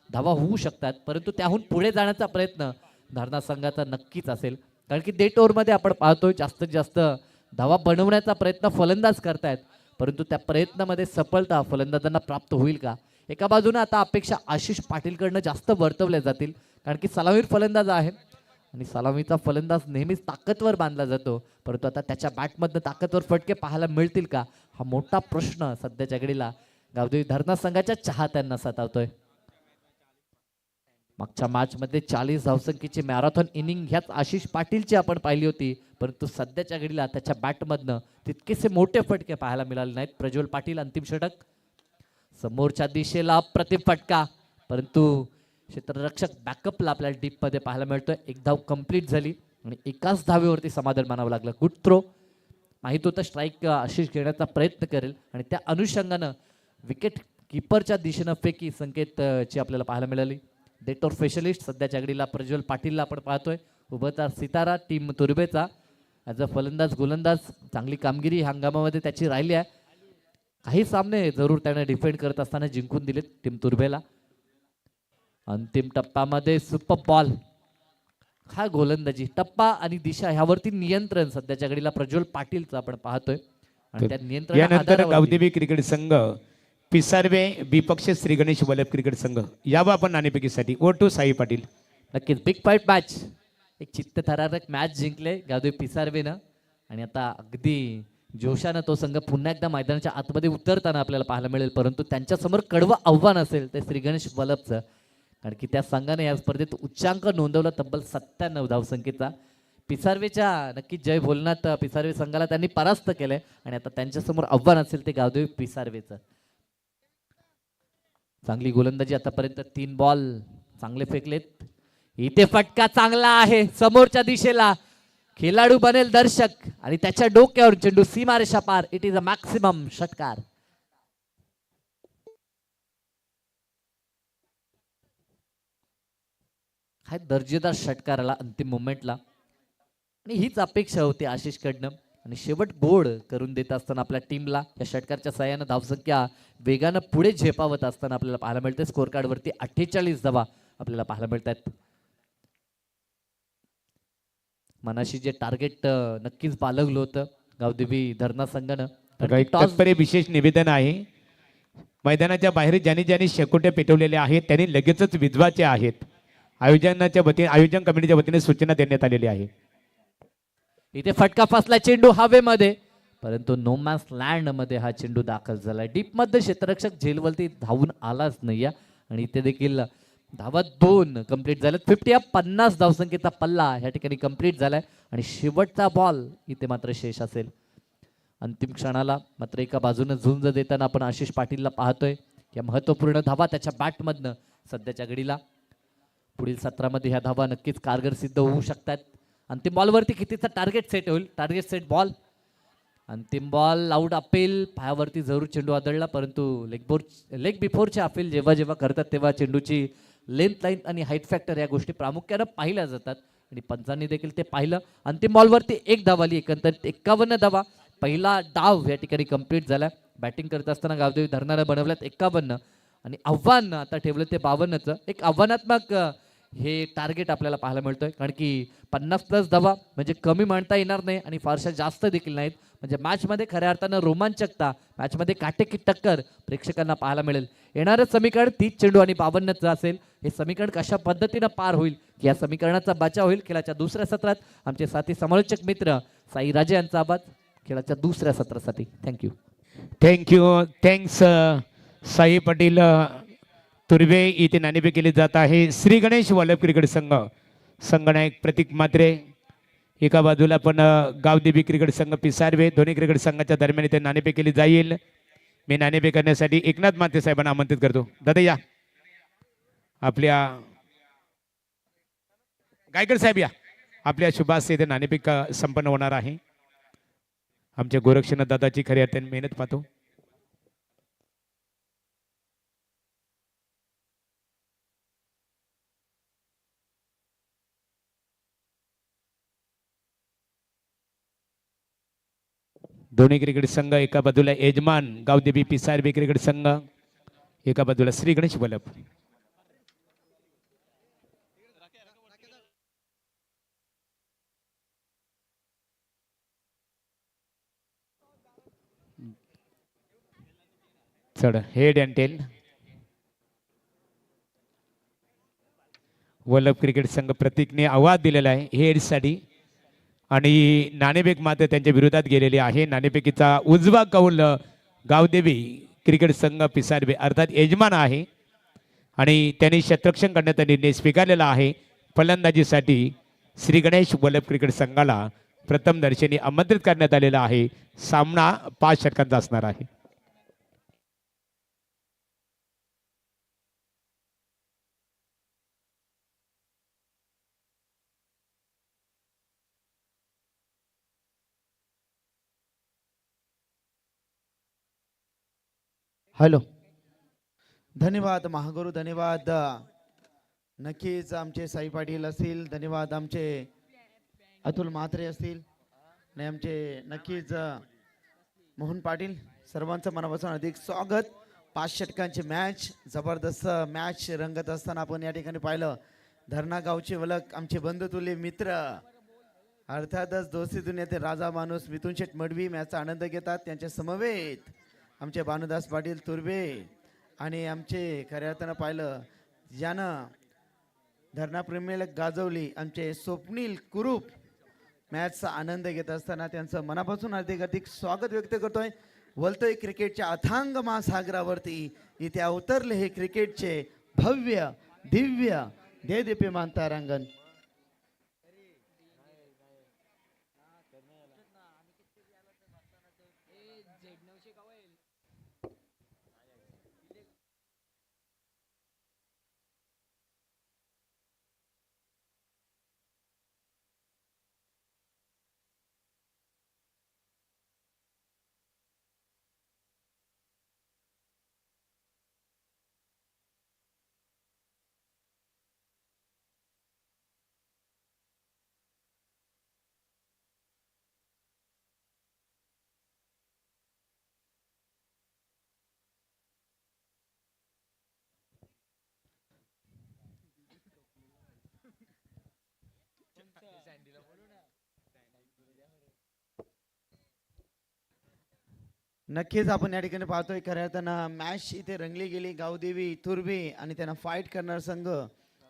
धावा होऊ शकतात, परंतु त्याहून पुढे जाण्याचा प्रयत्न धरणा संघाचा नक्कीच असेल. कारण की डेट ओव्हरमध्ये आपण पाहतोय जास्तीत जास्त धावा बनवण्याचा प्रयत्न फलंदाज करतायत, परंतु त्या प्रयत्नामध्ये सफलता फलंदाजांना प्राप्त होईल का? एका बाजूने आता अपेक्षा आशिष पाटीलकडनं जास्त वर्तवल्या जातील, कारण की सलामीर फलंदाज आहे आणि सलामीचा फलंदाज नेहमीच ताकदवर बांधला जातो, परंतु आता त्याच्या बॅटमधनं ताकदवर फटके पाहायला मिळतील का हा मोठा प्रश्न सध्याच्या घडीला गावदेवी धरणा संघाच्या चाहत्यांना सतावतोय. मागच्या मॅचमध्ये 40 धावसंख्येची मॅरेथॉन इनिंग ह्याच आशिष पाटीलची आपण पाहिली होती, परंतु सध्याच्या घडीला त्याच्या बॅटमधनं तितकेसे मोठे फटके पाहायला मिळाले नाहीत. प्रज्वल पाटील अंतिम षटक. समोरच्या दिशेला अप्रतिम फटका, परंतु क्षेत्ररक्षक बॅकअपला आपल्याला डीपमध्ये पाहायला मिळतोय. 1 धाव कंप्लीट झाली आणि एकाच धावेवरती समाधान मानावं लागलं. Good throw. माहित होतं स्ट्राईक आशिष घेण्याचा प्रयत्न करेल आणि त्या अनुषंगानं विकेट किपरच्या दिशेनं फेकी संकेतची आपल्याला पाहायला मिळाली. डेटोर स्पेशलिस्ट सध्याच्या घडीला प्रज्वल पाटीलला आपण पाहतोय. उभतार सितारा टीम तुर्बेचा ॲज अ फलंदाज गोलंदाज चांगली कामगिरी हंगामामध्ये त्याची राहिली आहे. काही सामने जरूर त्याने डिफेंड करत असताना जिंकून दिलेत टीम तुर्बेला. अंतिम टप्प्यामध्ये सुपर बॉल. हा गोलंदाजी टप्पा आणि दिशा ह्यावरती नियंत्रण सध्याच्या घडीला प्रज्वल पाटीलचं आपण पाहतोय आणि त्या यानंतर नियंत्रण गावदेवी क्रिकेट संघ पिसारवे विपक्ष श्री गणेश वल्लभ क्रिकेट संघ यावा आपण नाणेफेकीसाठी ओ टू साई पाटील. नक्कीच बिग फाईट मॅच. एक चित्तथरारक मॅच जिंकले गावदेवी पिसारवेनं आणि आता अगदी जोशानं तो संघ पुन्हा एकदा मैदानाच्या आतमध्ये उतरताना आपल्याला पाहायला मिळेल, परंतु त्यांच्यासमोर कडवं आव्हान असेल ते श्री गणेश वल्लभचं, कारण की त्या संघाने या स्पर्धेत उच्चांक नोंदवला तब्बल 97 धावसंख्येचा. पिसारवेच्या नक्कीच जय भोलनाथ पिसारवे संघाला त्यांनी परास्त केलंय आणि आता त्यांच्यासमोर आव्हान असेल ते गावदेवी पिसारवेचं. चांगली गोलंदाजी आतापर्यंत 3 बॉल चांगले फेकलेत. इथे फटका चांगला आहे समोरच्या दिशेला. खेळाडू बनेल दर्शक आणि त्याच्या डोक्यावर चेंडू सीमारेषा पार. इट इज अ मॅक्सिमम षटकार. काय दर्जेदार षटकार आला अंतिम मोमेंटला. आणि हीच अपेक्षा होती आशिषकडनं. आणि शेवट गोड करून देत असताना आपल्या टीमला या षटकारच्या सहाय्यानं धावसंख्या वेगानं पुढे झेपावत असताना आपल्याला पाहायला मिळते. स्कोर कार्डवरती 48 धावा आपल्याला पाहायला मिळतात. मनाशी जे टार्गेट नक्कीच बाळगलं होतं गावदेवी धरणा संघानं. बघा, एक तत्परे विशेष निवेदन आहे. मैदानाच्या बाहेर ज्यांनी ज्यांनी शेकोट्या पेटवलेल्या आहेत त्यांनी लगेचच विधवाचे आहेत. आयोजन कमिटीच्या वतीने सूचना देण्यात आलेली आहे. इथे फटका फसला, चेंडू हवेमध्ये, परंतु नो मॅन्स लँड मध्ये हा चेंडू दाखल झाला. डीप मध्ये क्षेत्ररक्षक झेलवरती धावून आलाच नाही या. आणि इथे देखील धावा 2 कंप्लीट झाल्यात. 50 धावसंख्येचा पल्ला या ठिकाणी कंप्लीट झालाय. आणि शेवटचा बॉल इथे मात्र शेष असेल. अंतिम क्षणाला मात्र एका बाजूने झुंज देताना आपण आशिष पाटीलला पाहतोय. या महत्वपूर्ण धावा त्याच्या बॅटमधनं सध्याच्या घडीला. पुढील सत्रामध्ये ह्या धावा नक्कीच कारगर सिद्ध होऊ शकतात. अंतिम बॉलवरती कितीचा टार्गेट सेट होईल? Target set ball. अंतिम बॉल आउट अपील. पायावरती जरूर चेंडू आदळला, परंतु लेग बिफोरचे अपील जेव्हा जेव्हा करतात तेव्हा चेंडूची लेंथ लाईन आणि हाईट फॅक्टर या गोष्टी प्रामुख्यानं पाहिल्या जातात. आणि पंचांनी देखील ते पाहिलं. अंतिम बॉलवरती 1 धाव आली. एकंदरीत 51 धावा. पहिला डाव या ठिकाणी कंप्लीट झाला. बॅटिंग करत असताना गावदेवी धरणाला बनवल्यात 51 आणि आव्हान आता ठेवलं ते 52चं. एक आव्हानात्मक हे टार्गेट आपल्याला पाहायला मिळतोय. कारण की 50+ धावा म्हणजे कमी म्हणता येणार नाही आणि फारशा जास्त देखील नाहीत. म्हणजे मॅचमध्ये खऱ्या अर्थानं रोमांचकता, मॅचमध्ये काटेकी टक्कर प्रेक्षकांना पाहायला मिळेल. येणारं समीकरण 30 चेंडू आणि 52चं असेल. हे समीकरण कशा पद्धतीनं पार होईल या समीकरणाचा बचाव होईल. खेळाच्या दुसऱ्या सत्रात आमचे साथी समालोचक मित्र साई राजे यांचा आवाज खेळाच्या दुसऱ्या सत्रासाठी. थँक्यू. थँक्स साई पाटील तुर्वे. इथे नाणेफेक केली जात आहे. श्री गणेश वल्लभ क्रिकेट संघ, संघनायक प्रतीक म्हात्रे एका बाजूला, पण गावदेवी क्रिकेट संघ पिसारवे. दोन्ही क्रिकेट संघाच्या दरम्यान इथे नाणेफेक केली जाईल. मी नाणेफेक करण्यासाठी एकनाथ म्हात्रे साहेबांना आमंत्रित करतो. दादा या. आपल्या गायकर साहेब या. आपल्या शुभास इथे नाणेफेक संपन्न होणार आहे. आमच्या गोरक्षनाथ दादाची खरी अर्थाने मेहनत पाहतो. दोन्ही क्रिकेट संघ, एका बाजूला यजमान गावदेवी पिसारवे क्रिकेट संघ, एका बाजूला श्री गणेश वल्लभ. चढ head and tail. Vallabh cricket संघ प्रतीकने आवाज दिलेला आहे हेडसाठी. आणि नाणेफेक मात्र त्यांच्या विरोधात गेलेली आहे. नाणेफेकीचा उजवा कौल गावदेवी क्रिकेट संघ पिसारवे अर्थात यजमान आहे. आणि त्यांनी क्षेत्ररक्षण करण्याचा निर्णय स्वीकारलेला आहे. फलंदाजीसाठी श्री गणेश वल्लभ क्रिकेट संघाला प्रथम दर्शनी आमंत्रित करण्यात आलेला आहे. सामना 5 षटकांचा असणार आहे. हॅलो. धन्यवाद महागुरु, धन्यवाद. नक्कीच आमचे साई पाटील असतील, धन्यवाद आमचे अतुल म्हात्रे असतील आणि आमचे नक्कीच मोहन पाटील. सर्वांचं मनापासून अधिक स्वागत. 5 षटकांची मॅच, जबरदस्त मॅच रंगत असताना आपण या ठिकाणी पाहिलं. धरणा गावचे वलक आमचे बंधुतुल्य मित्र, अर्थातच दोस्ती दुनियातील राजा माणूस मिथुन शेठ मडवी मॅचचा आनंद घेतात. त्यांच्या समवेत आमचे भानुदास पाटील तुर्वे आणि आमचे खऱ्या अर्थानं पाहिलं ज्यानं धरणाप्रेमीला गाजवली आमचे स्वप्नील कुरूप मॅचचा आनंद घेत असताना त्यांचं मनापासून अधिक स्वागत व्यक्त करतोय. वलतोय क्रिकेटच्या अथांग महासागरावरती. इथे अवतरले हे क्रिकेटचे भव्य दिव्य देदीप्यमान तारांगण. नक्कीच आपण या ठिकाणी पाहतोय खऱ्या अर्थानं मॅच इथे रंगली गेली. गावदेवी तुर्बे आणि त्यांना फाईट करणार संघ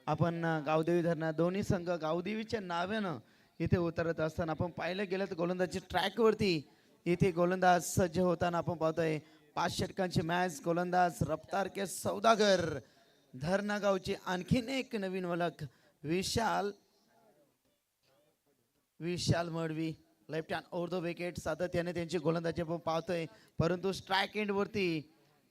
आपण गावदेवी धरणार दोन्ही संघ गावदेवीच्या नावानं इथे उतरत असताना आपण पाहिलं गेलं तर गोलंदाजी ट्रॅकवरती इथे गोलंदाज सज्ज होताना आपण पाहतोय 5 षटकांची मॅच. गोलंदाज रफ्तार के सौदागर धरणा गावची आणखीन एक नवीन ओळख Vishal Madavi left hand over the wicket. सातत्याने त्यांची गोलंदाजी आपण पाहतोय परंतु स्ट्राईक एंड वरती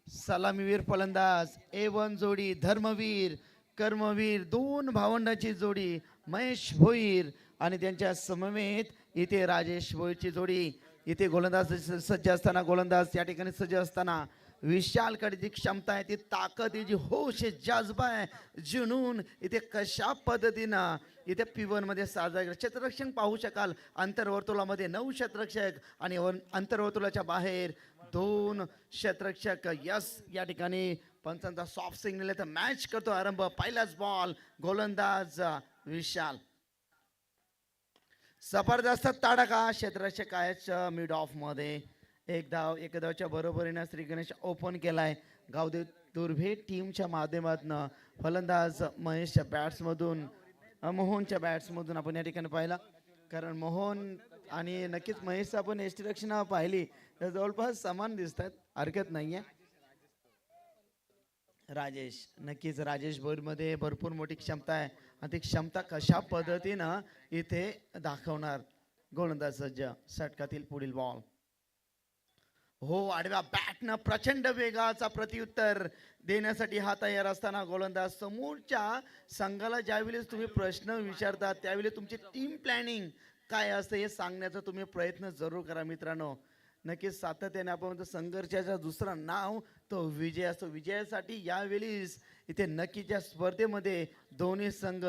सलामीवीर फलंदाज A1 जोडी धर्मवीर कर्मवीर दोन भावंडाची जोडी महेश भोईर आणि त्यांच्या समवेत इथे राजेश भोईरची जोडी. इथे गोलंदाज सज्ज असताना गोलंदाज या ठिकाणी सज्ज असताना विशालकडे जी क्षमता आहे ती ताकद आहे जी होश आहे जज्बा आहे जुनून इथे कशा पद्धतीनं इथे P1 मध्ये साजरा केला. क्षेत्ररक्षण पाहू शकाल अंतर्वर्तुळामध्ये 9 क्षेत्ररक्षक आणि अंतर्वर्तुळाच्या बाहेर 2 क्षेत्ररक्षक. यस या ठिकाणी पंचांचा सॉफ्ट सिग्नल आहे तर मॅच करतो आरंभ. पहिलाच बॉल गोलंदाज विशाल. जबरदस्त तडाखा क्षेत्ररक्षक आहे मिड ऑफ मध्ये. एक धावच्या बरोबरीनं श्री गणेश ओपन केलाय. गावदेव तुर्भे टीमच्या माध्यमातून फलंदाज महेशच्या बॅट्समधून मोहनच्या बॅट्समधून आपण या ठिकाणी पाहिला कारण मोहन आणि नक्कीच महेश आपण एसटी रक्षणा पाहिली तर जवळपास समान दिसतात हरकत नाहीये. राजेश नक्कीच राजेश मध्ये भरपूर मोठी क्षमता आहे आणि ती क्षमता कशा पद्धतीनं इथे दाखवणार गोलंदाज सज्ज. षटकातील पुढील बॉल हो आडव्या बॅटनं प्रचंड वेगाचा प्रत्युत्तर देण्यासाठी हा तयार असताना गोलंदाज समोरच्या संघाला ज्यावेळेस तुम्ही प्रश्न विचारता त्यावेळी तुमची टीम प्लॅनिंग काय असतं हे सांगण्याचा तुम्ही प्रयत्न जरूर करा मित्रांनो. नक्कीच सातत्याने आपण म्हणतो संघर्षाचं दुसरं नाव तो विजय असतो. विजयासाठी यावेळेस इथे नक्कीच या स्पर्धेमध्ये दोन्ही संघ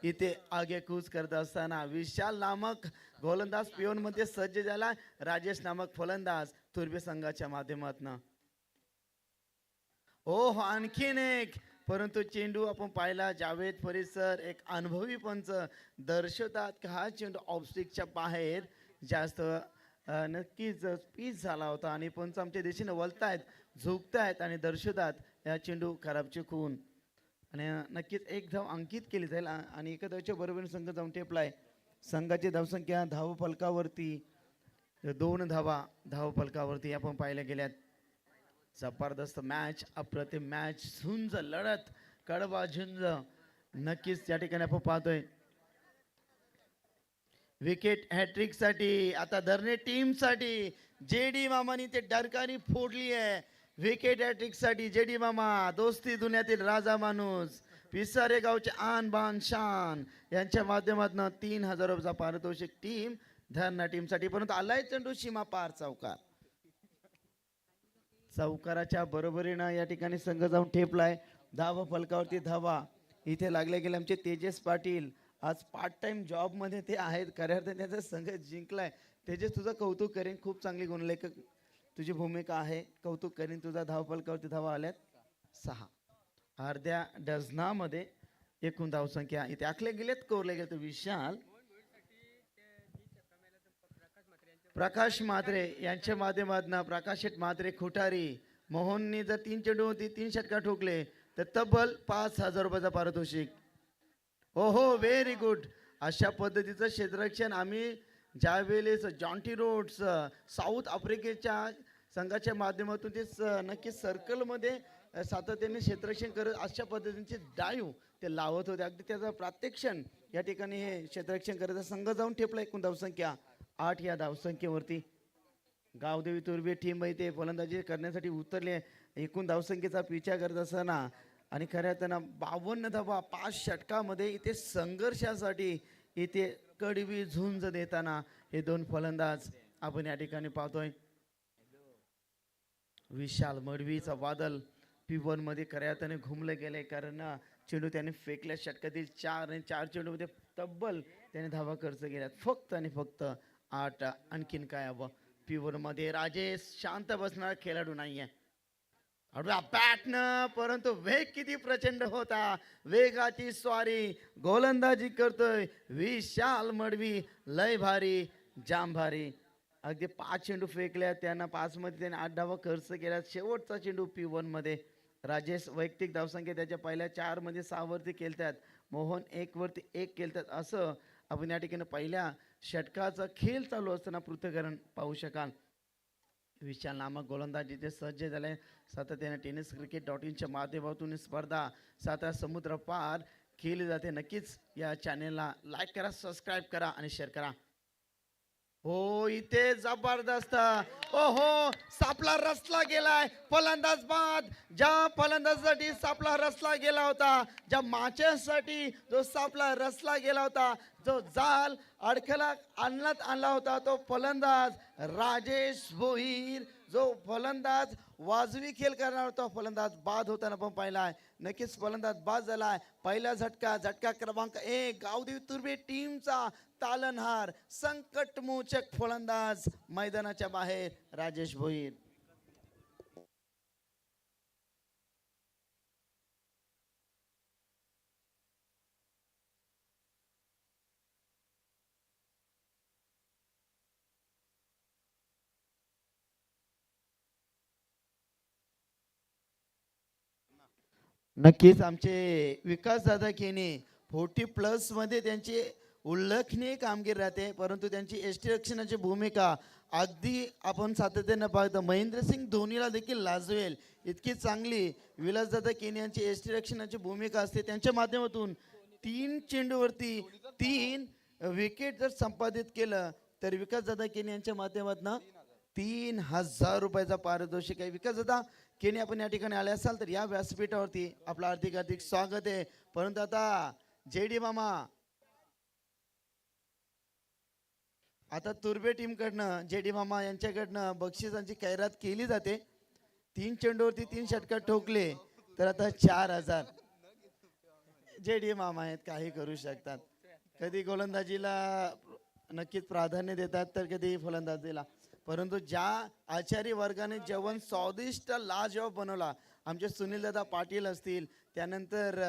इथे आगेकूच करत असताना विशाल नामक गोलंदाज P1 मध्ये सज्ज झाला. राजेश नामक फलंदाज तुर्बे संघाच्या माध्यमातून हो आणखीन एक परंतु चेंडू आपण पाहिला जावेद परिसर एक अनुभवी पंच दर्शवतात की हा चेंडू ऑफस्टिकच्या बाहेर जास्त नक्कीच पीच झाला होता आणि पंच आमच्या दिशेने वळतायत झुकतायत आणि दर्शवतात या चेंडू खराब चुकून आणि नक्कीच एक धाव अंकित केली जाईल आणि एका धावच्या बरोबरीने संघ जाऊन टेपलाय. संघाची धावसंख्या धाव फलकावरती 2 धावा धाव फलकावरती आपण पाहिल्या गेल्यात. जबरदस्त मॅच अप्रतिम मॅच झुंज लढत कडवा झुंज नक्कीच या ठिकाणी आपण पाहतोय. विकेट हॅट्रिक साठी आता धरणे टीम साठी JD मामानी ते डरकानी फोडली आहे. विकेट हॅट्रिक साठी JD मामा दोस्ती दुनियातील राजा माणूस पिसारे गावचे आन बान शान यांच्या माध्यमातून 3000 रुपयाचा पारितोषिक टीम धरणा टीम साठी. परंतु आलाय चेंडू सीमा पार चौकाराच्या बरोबरीनं या ठिकाणी संघ जाऊन ठेपलाय. धाव फलकावरती धावा इथे लागले गेले आमचे तेजस पाटील आज पार्ट टाइम जॉब मध्ये ते आहेत खऱ्या अर्थाने त्याचा संघ जिंकलाय. तेजस तुझं कौतुक करेन खूप चांगली गुणलेखक तुझी भूमिका आहे कौतुक करेन तुझा. धाव फलकावरती धावा आल्यात 6. अर्ध्या डझनामध्ये एकूण धावसंख्या इथे आखले गेलेत कोरले गेले. विशाल प्रकाश म्हात्रे यांच्या माध्यमातून प्रकाश शेठ म्हात्रे खुटारी मोहननी जर 3 चेंडू होती 3 षटका ठोकले तर तब्बल 5000 रुपयाचा पारितोषिक. हो हो व्हेरी गुड. अशा पद्धतीचं क्षेत्ररक्षण आम्ही ज्या वेळेस जॉन्टी रोड्स साऊथ आफ्रिकेच्या संघाच्या माध्यमातून ते नक्कीच सर्कलमध्ये सातत्याने क्षेत्ररक्षण करत अशा पद्धतीचे डाईव्ह ते लावत होते. अगदी त्याचा प्रात्यक्षण या ठिकाणी हे क्षेत्ररक्षण करत संघ जाऊन ठेपला. एकूण धावसंख्या 8 या धावसंख्येवरती गावदेवी तुर्बे टीम इथे फलंदाजी करण्यासाठी उतरले. एकूण धावसंख्येचा पिछा करत असताना आणि खऱ्या अर्थानं 52 धावा 5 षटकामध्ये इथे संघर्षासाठी इथे कडवी झुंज देताना हे 2 फलंदाज आपण या ठिकाणी पाहतोय. विशाल मडवीचा वादल P1 मध्ये खऱ्या अर्थाने घुमले गेले कारण चेंडू त्याने फेकल्या. षटकातील 4 आणि 4 चेंडू मध्ये तब्बल त्याने धावा खर्च केल्यात. फक्त आणि फक्त 8. आणखीन काय हवं. P1 मध्ये राजेश शांत बसणारा खेळाडू नाहीये. बॅटनं परंतु वेग किती प्रचंड होता. वेगाची स्वारी गोलंदाजी करतोय विशाल मडवी. लय भारी जाम भारी अगदी 5 चेंडू फेकल्या, त्यांना 5 मध्ये त्याने 8 धावा खर्च केल्या. शेवटचा चेंडू P1 मध्ये राजेश वैयक्तिक धावसंख्या त्याच्या पहिल्या 4 मध्ये 6 वरती केलतात. मोहन 1 वरती 1 केलतात. असं आपण या ठिकाणी पहिल्या षटकाचा खेळ चालू असताना पृथ्वीकरण पाहू शकाल. विशाल नामक गोलंदाज जिथे सज्ज झाले. सातत्याने टेनिस क्रिकेट .inच्या माध्यमातून ही स्पर्धा साता समुद्र पार केली जाते. नक्कीच या चॅनेलला लाईक करा, सबस्क्राईब करा आणि शेअर करा. हो इथे जबरदस्त ओहो सापला रचला गेलाय. फलंदाज बाद. ज्या फलंदाजासाठी सापला रचला गेला होता, ज्या माच्यासाठी जो सापला रचला गेला होता, जो जाल अडखला आणण्यात आणला होता, तो फलंदाज राजेश भोईर, जो फलंदाज वाजवी खेळ करणार होता, फलंदाज बाद होताना पण पाहिलाय. नक्कीच फलंदाज बाद झालाय. पहिला झटका क्रमांक 1 गावदेवी तुर्बे टीमचा तालनहार संकटमोचक फलंदाज मैदानाच्या बाहेर राजेश भोईर. नक्कीच आमचे विकास दादा केने 40+ मध्ये त्यांची उल्लेखनीय कामगिरी राहते, परंतु त्यांची एसटी रक्षणाची भूमिका अगदी आपण सातत्याने पाहतो. महेंद्रसिंग धोनीला देखील लाजवेल इतकी चांगली विलासदादा केने यांची एसटी रक्षणाची भूमिका असते. त्यांच्या माध्यमातून 3 चेंडूवरती 3 विकेट जर संपादित केलं तर विकासदादा केने यांच्या माध्यमातून 3000 रुपयाचा पारितोषिक आहे. विकासदादा केने आपण या ठिकाणी आले असाल तर या व्यासपीठावरती आपलं हार्दिक स्वागत आहे. परंतु आता JD मामा, आता तुर्बे टीम कडनं JD मामा यांच्याकडनं बक्षिसांची खैरात केली जाते. 3 चेंडूवरती 3 षटकार ठोकले तर आता 4000. JD मामा आहेत, काही करू शकतात. कधी गोलंदाजीला नक्कीच प्राधान्य देतात तर कधी फलंदाजीला. परंतु ज्या आचारी वर्गाने जेवण स्वादिष्ट लाजवाब बनवला, आमचे सुनील दादा पाटील असतील, त्यानंतर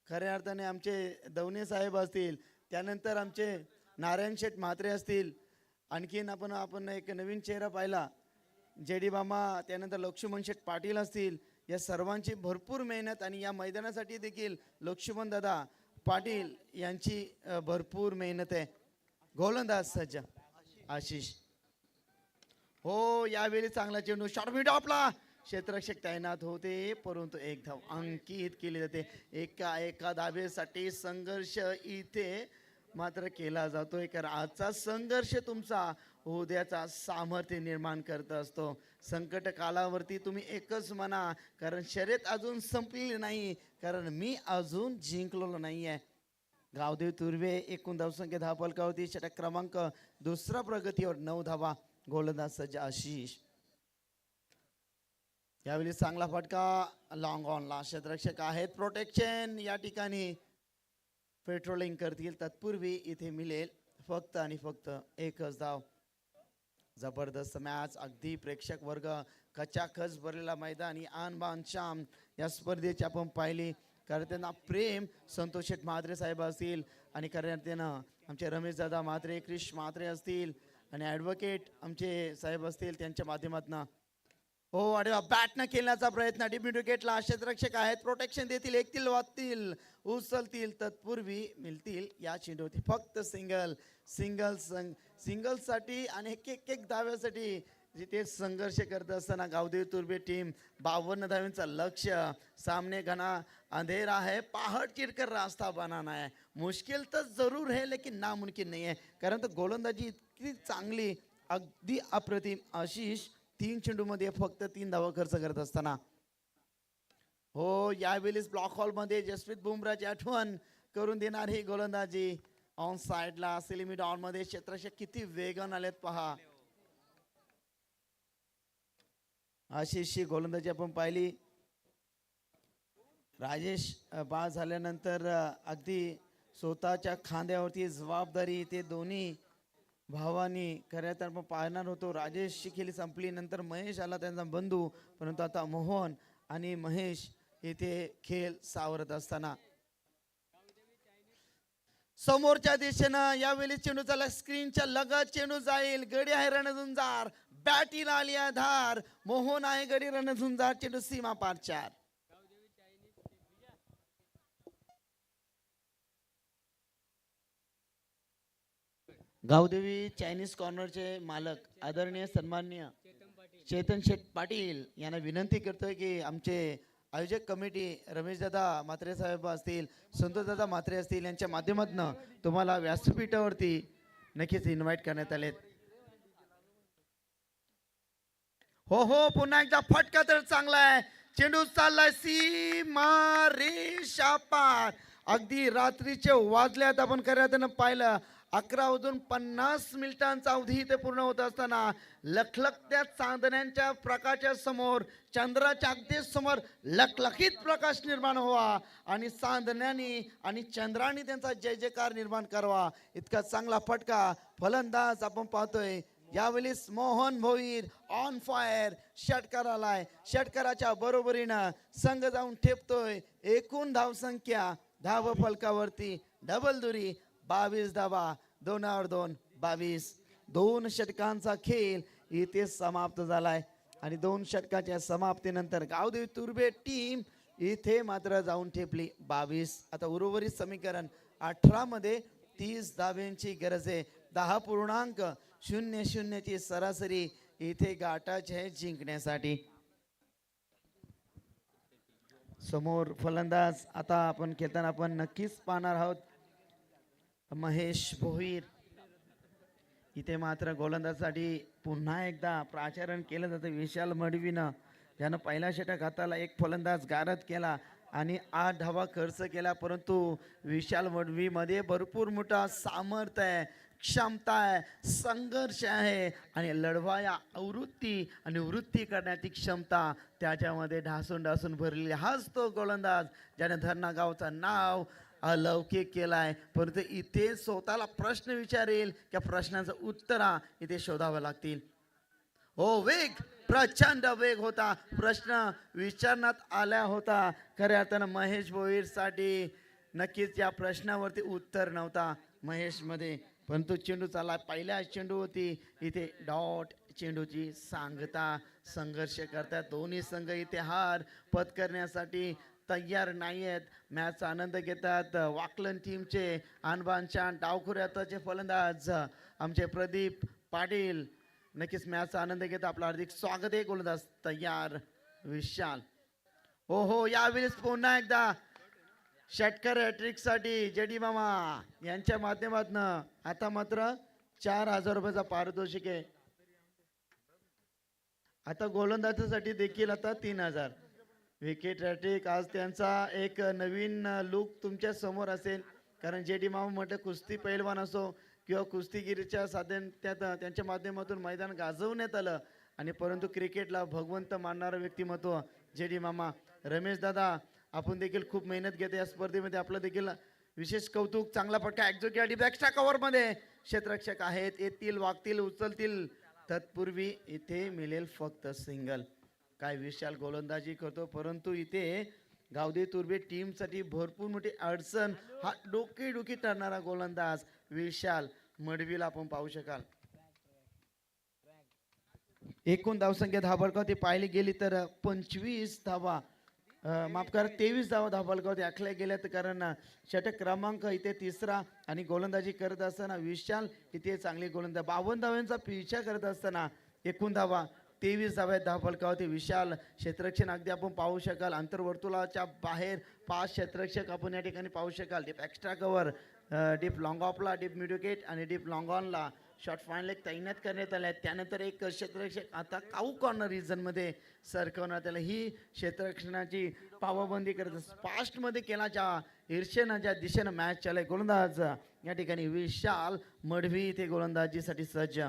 खऱ्या अर्थाने आमचे दवणे साहेब असतील, त्यानंतर आमचे नारायण शेठ म्हात्रे असतील, आणखीन आपण एक नवीन चेहरा पाहिला JD मामा, त्यानंतर लक्ष्मण शेठ पाटील असतील. या सर्वांची भरपूर मेहनत आणि या मैदानासाठी देखील लक्ष्मण दादा पाटील यांची भरपूर मेहनत आहे. गोलंदाज सज्ज आशिष. हो यावेळी चांगला चेंडू शॉर्ट मिड आपला क्षेत्ररक्षक तैनात होते, परंतु एक धाव अंकित केली जाते. एका धावेसाठी संघर्ष इथे मात्र केला जातोय, कारण आजचा संघर्ष तुमचा उद्याचा सामर्थ्य निर्माण करत असतो. संकट कालावरती तुम्ही एकच म्हणा, कारण शर्यत अजून संपलेली नाही, कारण मी अजून जिंकलेलो नाहीये. गावदेव तुर्वे एकूण धावसंख्या 10 फलकावरती. षटक क्रमांक 2 प्रगतीवर 9 धावा. गोलंदाज सज्ज आशिष. यावेळी चांगला फटका लॉंग ऑनला. क्षेत्ररक्षक आहेत प्रोटेक्शन या ठिकाणी पेट्रोलिंग करतील. तत्पूर्वी इथे मिळेल फक्त आणि फक्त एकच धाव. जबरदस्त मॅच, अगदी प्रेक्षक वर्ग खचाखच भरलेला मैदान. आन बान शाम या स्पर्धेची आपण पाहिली. करताना प्रेम संतोष शेठ म्हात्रे साहेब असतील, आणि करताना आमचे रमेश दादा म्हात्रे, क्रिश म्हात्रे असतील, आणि ॲडव्होकेट आमचे साहेब असतील, त्यांच्या माध्यमातून हो अरे बॅटनं खेळण्याचा प्रयत्न. डिप विकेटला क्षेत्ररक्षक आहेत, प्रोटेक्शन देतील, एकतील वाचतील, उचलतील. तत्पूर्वी मिळतील या चेंडूवरती फक्त सिंगलसाठी आणि एक धाव्यासाठी जिथे संघर्ष करत असताना गावदेवी तुर्बे टीम 52 धाव्यांचा लक्ष्य. सामने घना अंधेरा है, पहाड़ चिरकर रास्ता बनाना है. मुश्किल तो जरूर है लेकिन नामुमकिन नहीं है, कारण तो गोलंदाजी इतकी चांगली, अगदी अप्रतिम. आशिष 3 चेंडूमध्ये फक्त 3 धावा खर्च करत असताना हो यावेळीच ब्लॉक हॉल मध्ये जसप्रीत बुमराची आठवण करून देणार ही गोलंदाजी. ऑन साइडला सिलिमी डॉन मध्ये क्षेत्ररक्षक किती वेगाने आलेत पहा. आशिषची गोलंदाजी आपण पाहिली. राजेश बाद झाल्यानंतर अगदी स्वतःच्या खांद्यावरती जबाबदारी ते दोन्ही भावानी खऱ्या तर आपण पाहणार होतो. राजेशची खेळी संपली, नंतर महेश आला त्यांचा बंधू, परंतु आता मोहन आणि महेश इथे खेळ सावरत असताना समोरच्या दिशेनं यावेळी चेंडू चालला स्क्रीनच्या लगत चेंडू जाईल. गडी आहे रणझुंजार, बॅटीला आली आहे धार. मोहन आहे गडी रणझुंजार, चेंडू सीमा पार 4. गावदेवी चायनीज कॉर्नरचे मालक आदरणीय सन्माननीय चेतन शेठ पाटील यांना विनंती करतोय की आमचे आयोजक कमिटी रमेशदादा म्हात्रे साहेब असतील, संतोषदादा म्हात्रे असतील यांच्या माध्यमातून तुम्हाला व्यासपीठावरती नक्कीच इन्व्हाइट करण्यात आले. हो हो, पुन्हा एकदा फटका तर चांगला आहे. चेंडू चाललाय सीमा रेषा पार. अगदी रात्रीचे वाजल्यात आपण खऱ्या पाहिलं. 11:50 अवधी इथे पूर्ण होत असताना लखलखत्या चांदण्यांच्या प्रकाशाच्या समोर, चंद्राच्या अगदी समोर लखलखीत प्रकाश निर्माण व्हावा आणि चांदण्यानी आणि चंद्राने त्यांचा जय जयकार निर्माण करावा. इतका चांगला फटका फलंदाज आपण पाहतोय यावेळी. Mohan Bhoir on fire. षटकार आलाय, षटकाराच्या बरोबरीनं संघ जाऊन ठेपतोय. एकूण धावसंख्या धाव फलकावरती डबल दुरी 22 धावा, 2 22. 2 षटकांचा खेळ इथे समाप्त झालाय आणि 2 षटकाच्या समाप्तीनंतर गावदेवी तुर्बे टीम इथे मात्र जाऊन ठेपली 22. आता उर्वरित समीकरण 18 मध्ये 30 धाव्यांची गरज आहे. 10.00 ची सरासरी इथे गाठायची आहे जिंकण्यासाठी. समोर फलंदाज आता आपण खेळताना आपण नक्कीच पाहणार आहोत महेश भोईर. इथे मात्र गोलंदाजासाठी पुन्हा एकदा प्राचारण केलं जातं विशाल मडवीनं, ज्यानं पहिला षटक हाताला एक फलंदाज गारद केला आणि 8 धावा खर्च केला. परंतु विशाल मडवीमध्ये भरपूर मोठा सामर्थ्य आहे, क्षमता आहे, संघर्ष आहे आणि लढवाया आवृत्ती आणि वृत्ती करण्याची क्षमता त्याच्यामध्ये ढासून ढासून भरलेली. हाच तो गोलंदाज ज्याने धरणा गावचं नाव अलौकिक केलाय. परंतु इथे स्वतःला प्रश्न विचारेल, त्या प्रश्नाचं उत्तर इथे शोधावं लागतील. हो, वेग, प्रचंड वेग होता. प्रश्न विचारण्यात आला होता. खऱ्या अर्थानं महेश भोईर साठी नक्कीच या प्रश्नावरती उत्तर नव्हता महेश मध्ये. परंतु चेंडू चालला, पहिल्या चेंडू होती इथे डॉट चेंडूची सांगता. संघर्ष करतात दोन्ही संघ. इथे हार पत्करण्यासाठी तयार नाही आहेत. मॅचचा आनंद घेतात वाकलन टीमचे आणबानच्या डावखुऱ्याचे फलंदाज आमचे प्रदीप पाटील. नक्कीच मॅचचा आनंद घेत आपलं हार्दिक स्वागत आहे. गोलंदाज तयार विशाल. हो हो, यावेळेस पुन्हा एकदा षटकार हॅट्रिक साठी जेडी मामा यांच्या माध्यमातून आता मात्र 4,000 रुपयाचा पारितोषिक आहे. आता गोलंदाजासाठी देखील आता 3,000. विकेट हॅट्रिक आज त्यांचा एक नवीन लुक तुमच्या समोर असेल. कारण जेडी मामा म्हटलं कुस्ती पैलवान असो किंवा कुस्तीगिरीच्या साधन त्यात त्यांच्या माध्यमातून मैदान गाजवण्यात आलं आणि परंतु क्रिकेटला भगवंत मानणारं व्यक्तिमत्व जेडी मामा. रमेश दादा, आपण देखील खूप मेहनत घेते या स्पर्धेमध्ये. आपलं देखील विशेष कौतुक. चांगला फटका एक्झोकिया एक्स्ट्रा कव्हर मध्ये क्षेत्ररक्षक आहेत, येतील, वागतील, उचलतील. तत्पूर्वी इथे मिळेल फक्त सिंगल. काय विशाल गोलंदाजी करतो, परंतु इथे गावदेवी तुर्बे टीम साठी भरपूर मोठी अडचण. हा डोकी ठरणारा गोलंदाज विशाल मडवीला आपण पाहू शकाल. एकूण धावसंख्या धावफलकावरती पाहिली गेली तर 25 धावा, माफ करा 23 धावा धावफलकावरती आखल्या गेल्यात. कारण षटक क्रमांक इथे 3रा आणि गोलंदाजी करत असताना विशाल इथे चांगली गोलंदाज. 52 धावांचा पिछा करत असताना एकूण धावा 23 धावा धावफलकावरती विशाल. क्षेत्ररक्षण अगदी आपण पाहू शकाल. अंतर्वर्तुळाच्या बाहेर 5 क्षेत्ररक्षक आपण या ठिकाणी पाहू शकाल. Deep extra cover, deep long ऑफला, डीप मिडविकेट आणि डीप लॉंग ऑनला शॉर्ट फायनल तैनात करण्यात आले. त्यानंतर एक क्षेत्ररक्षक आता काऊ कॉर्नर रिजन मध्ये सरकवण्यात आलं. ही क्षेत्ररक्षणाची पावबंदी करत फास्ट मध्ये केला ज्या ईर्षेनं ज्या दिशेनं मॅच चालय. गोलंदाज या ठिकाणी विशाल मडवी इथे गोलंदाजीसाठी सज्ज.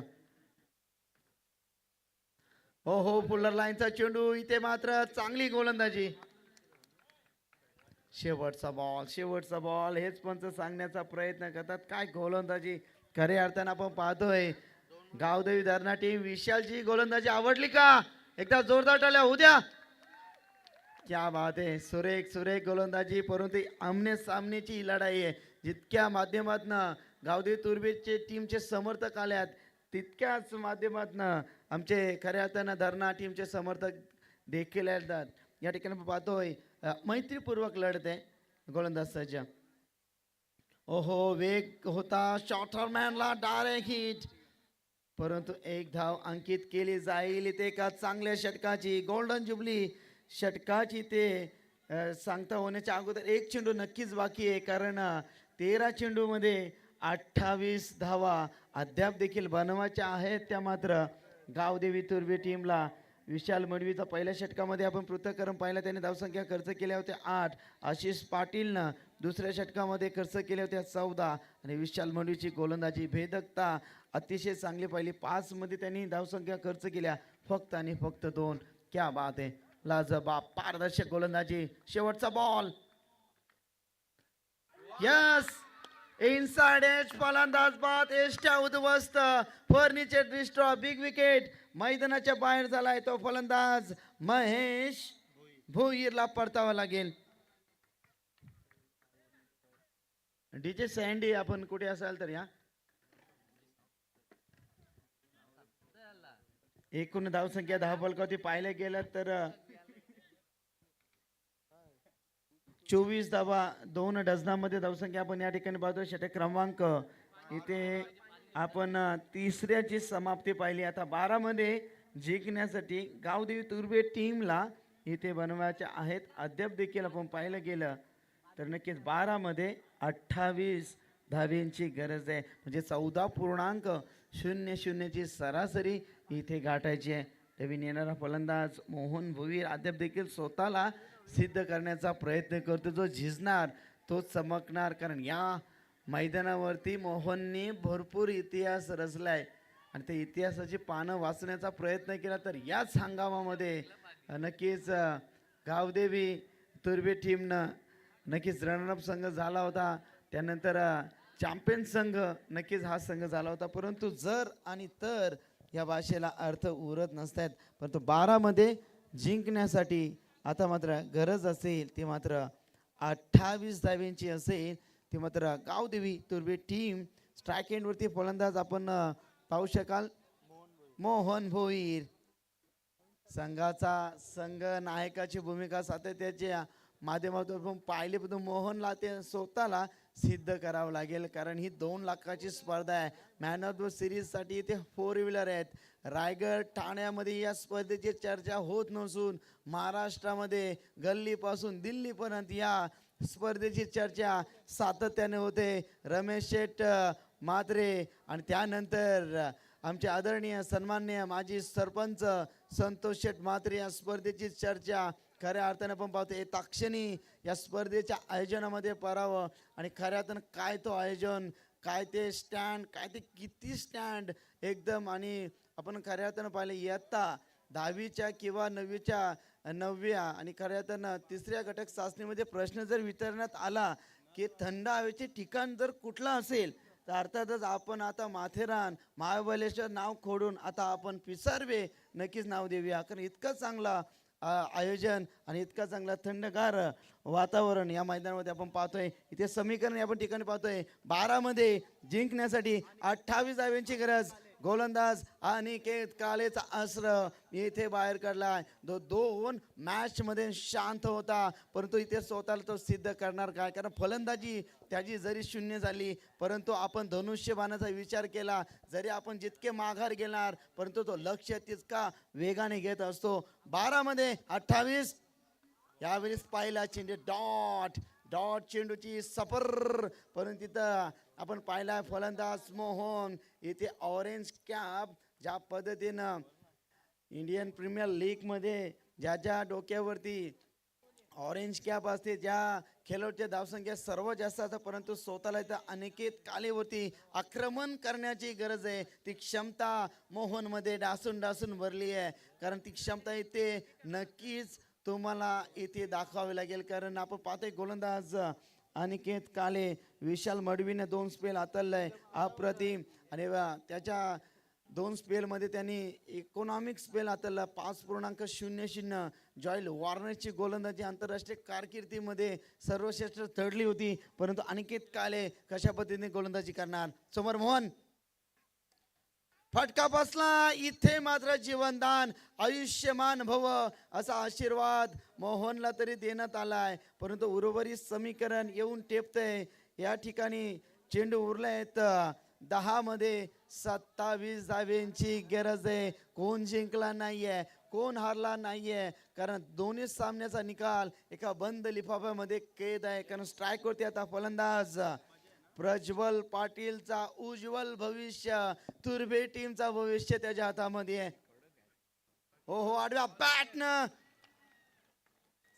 हो हो, पुलर लाईनचा चेंडू. इथे मात्र चांगली गोलंदाजी. शेवटचा बॉल हेच पंच सांगण्याचा प्रयत्न करतात. काय गोलंदाजी खऱ्या अर्थानं आपण पाहतोय. गावदेवी धरणा टीम विशालची गोलंदाजी आवडली का? एकदा जोरदार टाळ्या होऊ द्या. क्या बात आहे. सुरेख गोलंदाजी. परंतु आमने सामनेची लढाई आहे. जितक्या माध्यमातनं गावदेवी तुर्बेचे टीमचे समर्थक आल्यात तितक्याच माध्यमातनं आमचे खऱ्या अर्थानं धरणा टीमचे समर्थक देखील येतात. या ठिकाणी आपण पाहतोय मैत्रीपूर्वक लढत आहे गोलंदाज सज्ज. ओहो वेग होता शॉर्टरमॅनला डायरेक्ट हिट, परंतु एक धाव अंकित केली जाईल इथे एका चांगल्या षटकाची गोल्डन जुबली षटकाची ते सांगता होण्याच्या अगोदर एक चेंडू नक्कीच बाकी आहे, कारण 13 चेंडूमध्ये 28 धावा अद्याप देखील बनवायच्या आहेत. त्या मात्र गावदेवी तुर्बे टीमला विशाल मडवीचा पहिल्या षटकामध्ये आपण पृथक्करण पाहिलं, त्याने धावसंख्या खर्च केल्या होत्या 8. आशिष पाटीलनं दुसऱ्या षटकामध्ये खर्च केल्या होत्या 14 आणि विशाल मडवीची गोलंदाजी भेदकता अतिशय चांगली पाहिली. 5 मध्ये त्यांनी धावसंख्या खर्च केल्या फक्त आणि फक्त 2. क्या बात आहे, लाजवाब पारदर्शक गोलंदाजी. शेवटचा बॉल यस इनसाइड एज फलंदाज बाद एस्टा उद्ध्वस्त फर्निचर डिस्ट्रॉ बिग विकेट मैदानाच्या बाहेर झालाय तो फलंदाज महेश भोईरला परतावा लागेल. डीजे सँडी आपण कुठे असाल तर या एकूण धावसंख्या 10 फलकावरती पाहिलं गेलं तर 24 धावा 2 डझनामध्ये धावसंख्या आपण या ठिकाणी पाहतो. षटक क्रमांक इथे आपण तिसऱ्याची समाप्ती पाहिली. आता 12 मध्ये जिंकण्यासाठी गावदेवी तुर्बे टीमला इथे बनवायच्या आहेत. अद्याप देखील आपण पाहिलं गेलं तर नक्कीच 12 मध्ये 28 धावेंची गरज आहे, म्हणजे 14.00 ची सरासरी इथे गाठायची आहे. नवीन येणारा फलंदाज मोहन भोईर अद्याप देखील स्वतःला सिद्ध करण्याचा प्रयत्न करतो. जो झिजणार तो चमकणार, कारण या मैदानावरती मोहनने भरपूर इतिहास रचलाय आणि त्या इतिहासाची पानं वाचण्याचा प्रयत्न केला. तर याच हंगामामध्ये नक्कीच गावदेवी तुर्बे टीमनं नक्कीच रनरअप संघ झाला होता, त्यानंतर चॅम्पियन संघ नक्कीच हा संघ झाला होता. परंतु जर आणि तर या भाषेला अर्थ उरत नसतात. परंतु 12 मध्ये जिंकण्यासाठी आता मात्र गरज असेल ती मात्र 28 धावेंची असेल. ती मात्र गावदेवी तुर्बे टीम स्ट्राईक एंडवरती फलंदाज आपण पाहू शकाल मोहन भोईर. संघाचा संघ नायकाची भूमिका सातत्याच्या माध्यमातून पाहिले, पण मोहनला ते स्वतःला सिद्ध करावं लागेल, कारण ही 2 लाखाची स्पर्धा आहे. मॅन ऑफ द सिरीज साठी इथे 4 व्हीलर आहेत. रायगड ठाण्यामध्ये या स्पर्धेची चर्चा होत नसून महाराष्ट्रामध्ये गल्लीपासून दिल्लीपर्यंत या स्पर्धेची चर्चा सातत्याने होते. रमेश शेठ म्हात्रे आणि त्यानंतर आमचे आदरणीय सन्माननीय माजी सरपंच संतोष शेठ म्हात्रे या स्पर्धेची चर्चा खऱ्या अर्थानं आपण पाहतो. येताक्षणी या स्पर्धेच्या आयोजनामध्ये परावं आणि खऱ्या अर्थानं काय तो आयोजन, काय ते स्टँड, काय ते किती स्टँड एकदम. आणि आपण खऱ्या अर्थानं पाहिलं इयत्ता 10वीच्या किंवा 9व्या आणि खऱ्या अर्थानं 3ऱ्या घटक चाचणीमध्ये प्रश्न जर विचारण्यात आला की थंड हवेचे ठिकाण जर कुठलं असेल तर अर्थातच आपण आता माथेरान महाबळेश्वर नाव खोडून आता आपण पिसारवे नक्कीच नाव देऊया, कारण इतकं चांगला आयोजन आणि इतका चांगला थंडगार वातावरण या मैदानामध्ये आपण पाहतोय. इथे समीकरण आपण ठिकाणी पाहतोय 12 मध्ये जिंकण्यासाठी 28 धाव्यांची गरज. गोलंदाज अनिकेत कालेचा अस्त्र इथे बाहेर काढलाय. 2 मॅच मध्ये शांत होता, परंतु इथे स्वतःला तो सिद्ध करणार काय, कारण फलंदाजी त्याची जरी 0 झाली परंतु आपण धनुष्यबाणाचा विचार केला, जरी आपण जितके माघार घेणार परंतु तो लक्ष तितका वेगाने घेत असतो. 12 मध्ये 28 यावेळेस पाहिला चेंडू डॉट चेंडूची सफर, परंतु तिथं आपण पाहिला फलंदाज मोहन इथे ऑरेंज कॅप. ज्या पद्धतीनं इंडियन प्रीमियर लीग मध्ये ज्या डोक्यावरती ऑरेंज कॅप असते, ज्या खेळाडूच्या धावसंख्या सर्वात जास्त असतात, परंतु स्वतःला इथं अनिकेत कालेवरती आक्रमण करण्याची गरज आहे. ती क्षमता मोहनमध्ये डासून भरली आहे, कारण ती क्षमता इथे नक्कीच तुम्हाला इथे दाखवावी लागेल. कारण आपण पाहतोय गोलंदाज अनिकेत काले विशाल मडवीने 2 स्पेल हाताळलाय अप्रतिम, आणि त्याच्या 2 स्पेलमध्ये त्यांनी इकॉनॉमिक स्पेल हाताळला 5.00. जॉयल वॉर्नरची गोलंदाजी आंतरराष्ट्रीय कारकिर्दीमध्ये सर्वश्रेष्ठ ठरली होती, परंतु अनिकेत काळे कशा पद्धतीने गोलंदाजी करणार. समोर मोहन, फटका बसला, इथे मात्र जीवनदान, आयुष्यमान भव असा आशीर्वाद मोहनला तरी देण्यात आलाय, परंतु उर्वरित समीकरण येऊन टेपतंय. या ठिकाणी चेंडू उरलायत 10 मध्ये 27 धावेंची गरज आहे. कोण जिंकला नाहीये, कोण हारला नाहीये, कारण दोन्ही सामन्याचा निकाल एका बंद लिफाफ्यामध्ये कैद आहे. कारण स्ट्राईक वरती आता फलंदाज प्रज्वल पाटीलचा उज्ज्वल भविष्य, तुर्भे टीमचा भविष्य त्याच्या हातामध्ये आहे. हो आडव्या बॅटनं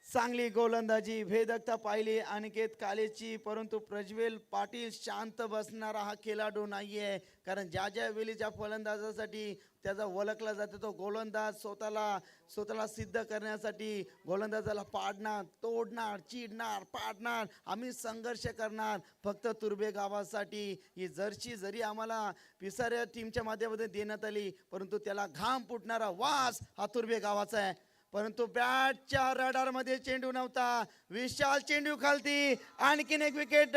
चांगली गोलंदाजी, भेदकता पाहिली अनिकेत कालेची, परंतु प्रज्वल पाटील शांत बसणारा हा खेळाडू नाहीये. कारण ज्या वेळी ज्या फलंदाजासाठी त्याचा ओळखला जातो तो गोलंदाज स्वतःला सिद्ध करण्यासाठी गोलंदाजाला पाडणार, तोडणार, चिडणार, पाडणार, आम्ही संघर्ष करणार फक्त तुर्भे गावासाठी. ही जर्सी जरी आम्हाला पिसाऱ्या टीमच्या माध्यमातून देण्यात आली, परंतु त्याला घाम फुटणारा वास हा तुर्भे गावाचा आहे. परंतु बॅटच्या रडार मध्ये चेंडू नव्हता. विशाल चेंडू खालती, आणखीन एक विकेट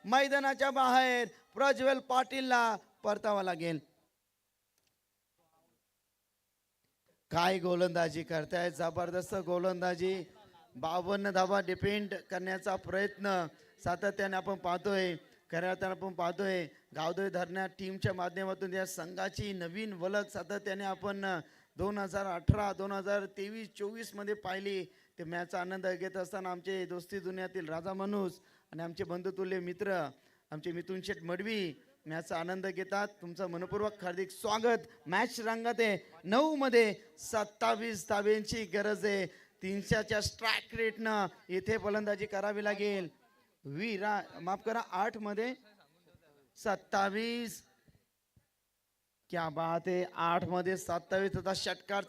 मैदानाच्या बाहेर. प्रज्वल पाटीलला परतावा लागेल. काय गोलंदाजी करताय, जबरदस्त गोलंदाजी. 52 धावा डिपेंड करण्याचा प्रयत्न सातत्याने आपण पाहतोय. खऱ्या अर्थाने आपण पाहतोय गावदेवी धरण्या टीमच्या माध्यमातून या संघाची नवीन वलक सातत्याने आपण 2018, 2023, 24 मध्ये पाहिली. ते मॅचचा आनंद घेत असताना आमचे दोस्ती दुनियातील राजा माणूस आणि आमचे बंधुतुल्य मित्र आमचे मिथुन शेठ मडवी मॅचचा आनंद घेतात. तुमचं मनपूर्वक हार्दिक स्वागत. मॅच रंगात आहे. 9 मध्ये 27 धावेंची गरज आहे. 300च्या स्ट्राईक रेटनं इथे फलंदाजी करावी लागेल. माफ करा 8 मध्ये 27. क्या बात आहे. 8 मध्ये 27 होता. षटकार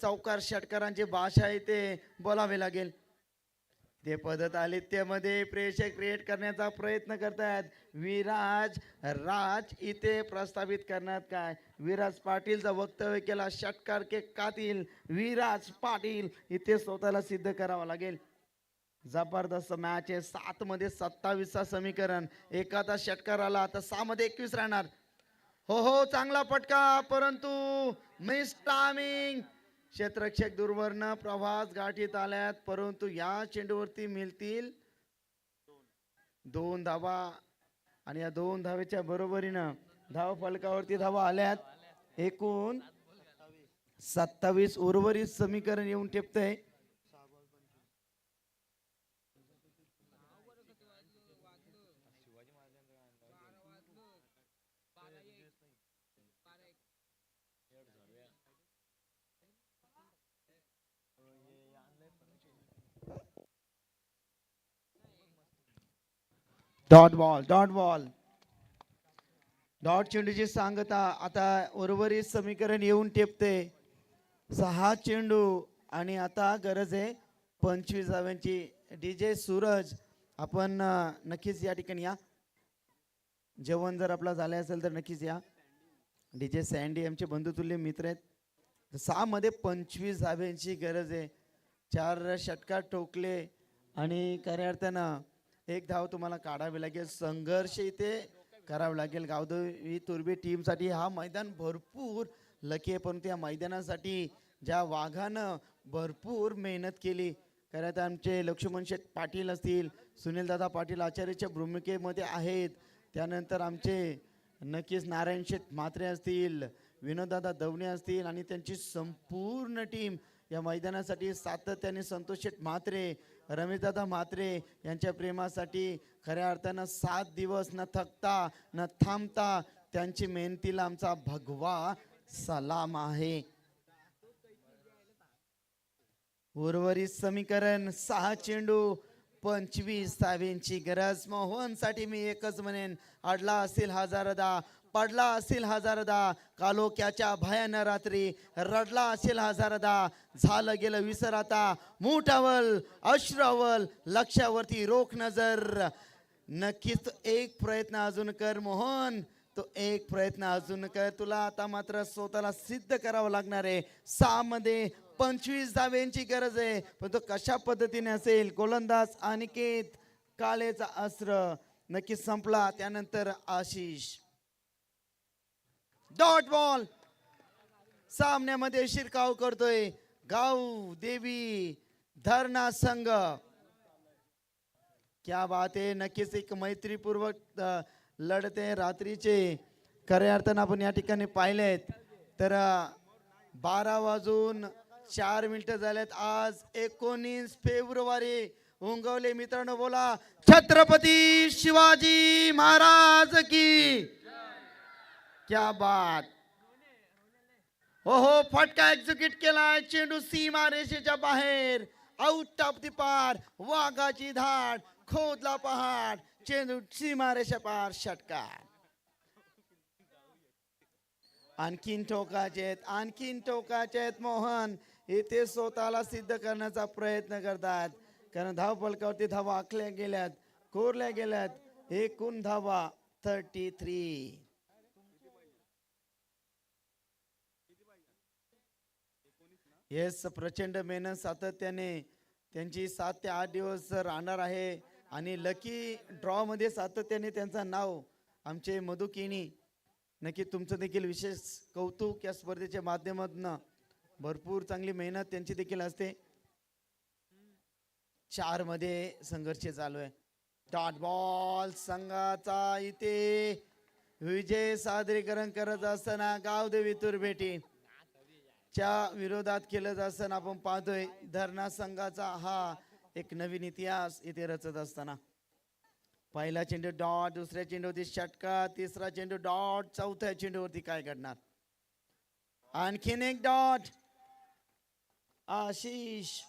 चौकार षटकारांची भाषा आहे ते बोलावे लागेल. ते पद्धत आलित्यमध्ये प्रेक्षक क्रिएट करण्याचा प्रयत्न करतायत. राज इथे प्रस्तावित करण्यात काय, विराज पाटीलचं वक्तव्य केला, षटकार के कातील विराज पाटील इथे स्वतःला सिद्ध करावं लागेल. जबरदस्त मॅच आहे. 7 मध्ये 27चा समीकरण. एखादा षटकार आला आता 6 मध्ये 21 राहणार. हो चांगला पटका, परंतु मिस टायमिंग. क्षेत्ररक्षक दुर्वर्ण प्रवास गाठीत आल्यात, परंतु या चेंडूवरती मिळतील 2 धावा आणि या 2 धावेच्या बरोबरीनं धाव फलकावरती धावा आल्यात. एकूण 27. उर्वरित समीकरण येऊन टेपतंय. डॉट बॉल डॉट चेंडूची सांगता. आता उर्वरित समीकरण येऊन टेपते. 6 चेंडू आणि आता गरज आहे 25 धाव्यांची. DJ सूरज आपण नक्कीच या ठिकाणी या. जेवण जर आपला झालं असेल तर नक्कीच या. DJ सँडी आमचे बंधुतुल्य मित्र आहेत. 6 मध्ये 25 धाव्यांची गरज आहे. 4 षटकार ठोकले आणि खऱ्या अर्थानं 1 धाव तुम्हाला काढावी लागेल. संघर्ष इथे करावं लागेल. गावदेवी तुर्भे टीमसाठी हा मैदान भरपूर लकी आहे, परंतु या मैदानासाठी ज्या वाघानं भरपूर मेहनत केली. खरं तर आमचे लक्ष्मण शेठ पाटील असतील, सुनीलदादा पाटील आचार्याच्या भूमिकेमध्ये आहेत. त्यानंतर आमचे नक्कीच नारायण शेठ म्हात्रे असतील, विनोददादा दवणे असतील आणि त्यांची संपूर्ण टीम या मैदानासाठी सातत्याने. संतोष शेठ म्हात्रे, रमेशदादा म्हात्रे यांच्या प्रेमासाठी खऱ्या अर्थानं 7 दिवस न थकता न थांबता त्यांची मेहनतीला आमचा भगवा सलाम आहे. उर्वरित समीकरण 6 चेंडू 25 धावेंची गरज. मोहनसाठी मी एकच म्हणेन, अडला असेल हजारदा, पडला असेल हजारदा, कालोख्याच्या भयान रात्री रडला असेल हजारदा, झालं गेलं विसर आता, मुठावल अश्रावल लक्षावरती रोख नजर. नक्कीच एक प्रयत्न अजून कर मोहन. तो एक प्रयत्न अजून कर. तुला आता मात्र स्वतःला सिद्ध करावं लागणार आहे. 6 मध्ये 25 धाव्यांची गरज आहे, पण तो कशा पद्धतीने असेल. गोलंदाज अनिकेत काळेचा अस्त्र नक्की संपला. त्यानंतर आशिष डॉट बॉल सामन्यामध्ये शिरकाव करतोय गाव देवी धरणा संघ. क्या बात आहे. नक्कीच एक मैत्रीपूर्वक लढते रात्रीचे खऱ्या अर्थानं आपण या ठिकाणी पाहिलेत. तर 12:04 झालेत. आज 19 फेब्रुवारी. उंगवले मित्रांनो बोला छत्रपती शिवाजी महाराज की. क्या बात. हो फटका एक्झिक्यूट केलाय. चेंडू सीमा रेषेच्या बाहेर. आउट ऑफ द पार. वाघाची धाड खोदला पहाड. चेंडू सीमा रेषा पार. षटकार. आणखीन टोकाचे आहेत मोहन. इथे स्वतःला सिद्ध करण्याचा प्रयत्न करतात, कारण धावफलकावरती धावा आखल्या गेल्यात, कोरल्या गेल्यात. एकूण धावा 33. येस, प्रचंड मेहनत सातत्याने त्यांची 7 ते 8 दिवस राहणार आहे. आणि लकी ड्रॉ मध्ये सातत्याने त्यांचं नाव आमचे मधुकिनी. नक्की तुमचं देखील विशेष कौतुक. या स्पर्धेच्या माध्यमातून भरपूर चांगली मेहनत त्यांची देखील असते. 4 मध्ये संघर्ष चालू आहे. डॉट बॉल संघाचा इथे विजय सादरीकरण करत असताना गावदेवी तुरबेटी च्या विरोधात केलं जात असताना आपण पाहतोय. धरणा संघाचा हा एक नवीन इतिहास इथे रचत असताना. पहिला चेंडू डॉट, दुसऱ्या चेंडूवरती षटकार, तिसरा चेंडू डॉट, चौथ्या चेंडूवरती काय घडणार. आणखीन एक डॉट. आशिष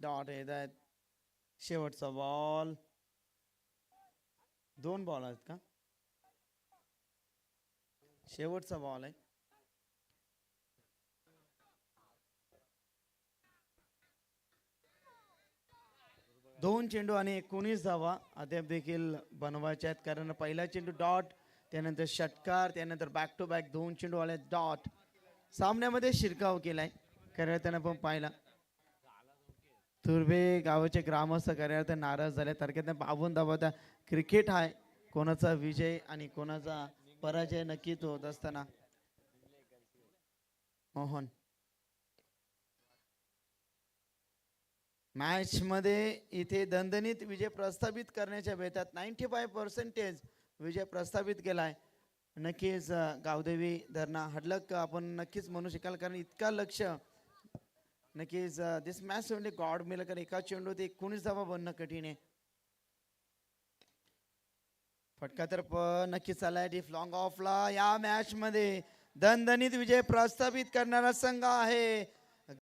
डॉट येत आहेत. शेवटचा बॉल. 2 बॉल आहेत का. शेवटचा बॉल आहे. दोन चेंडू आणि 19 धावा अद्याप देखील बनवायचे आहेत, कारण पहिला चेंडू डॉट, त्यानंतर षटकार, त्यानंतर बॅक टू बॅक 2 चेंडू आले डॉट. सामन्यामध्ये शिरकाव केलाय खऱ्या अर्थानं आपण पाहिला. तुर्भे गावाचे ग्रामस्थ खऱ्या अर्थानं नाराज झाले. तारखेत 52 धावा. क्रिकेट आहे, कोणाचा विजय आणि कोणाचा पराजय नक्कीच होत असताना. मोहन मॅच मध्ये इथे दणदणीत विजय प्रस्थापित करण्याच्या बेतात 95% विजय प्रस्थापित केलाय. नक्कीच गावदेवी धरणा हडलक आपण नक्कीच म्हणू शकाल, कारण इतका लक्ष नक्कीच दिस मॅच म्हणजे गॉड मिळालं, कारण एका चेंडूत 19 धावा बनणं कठीण आहे. फटका तर नक्कीच आलाय डीप लॉंग ऑफला. या मॅच मध्ये दणदणीत विजय प्रस्थापित करणारा संघ आहे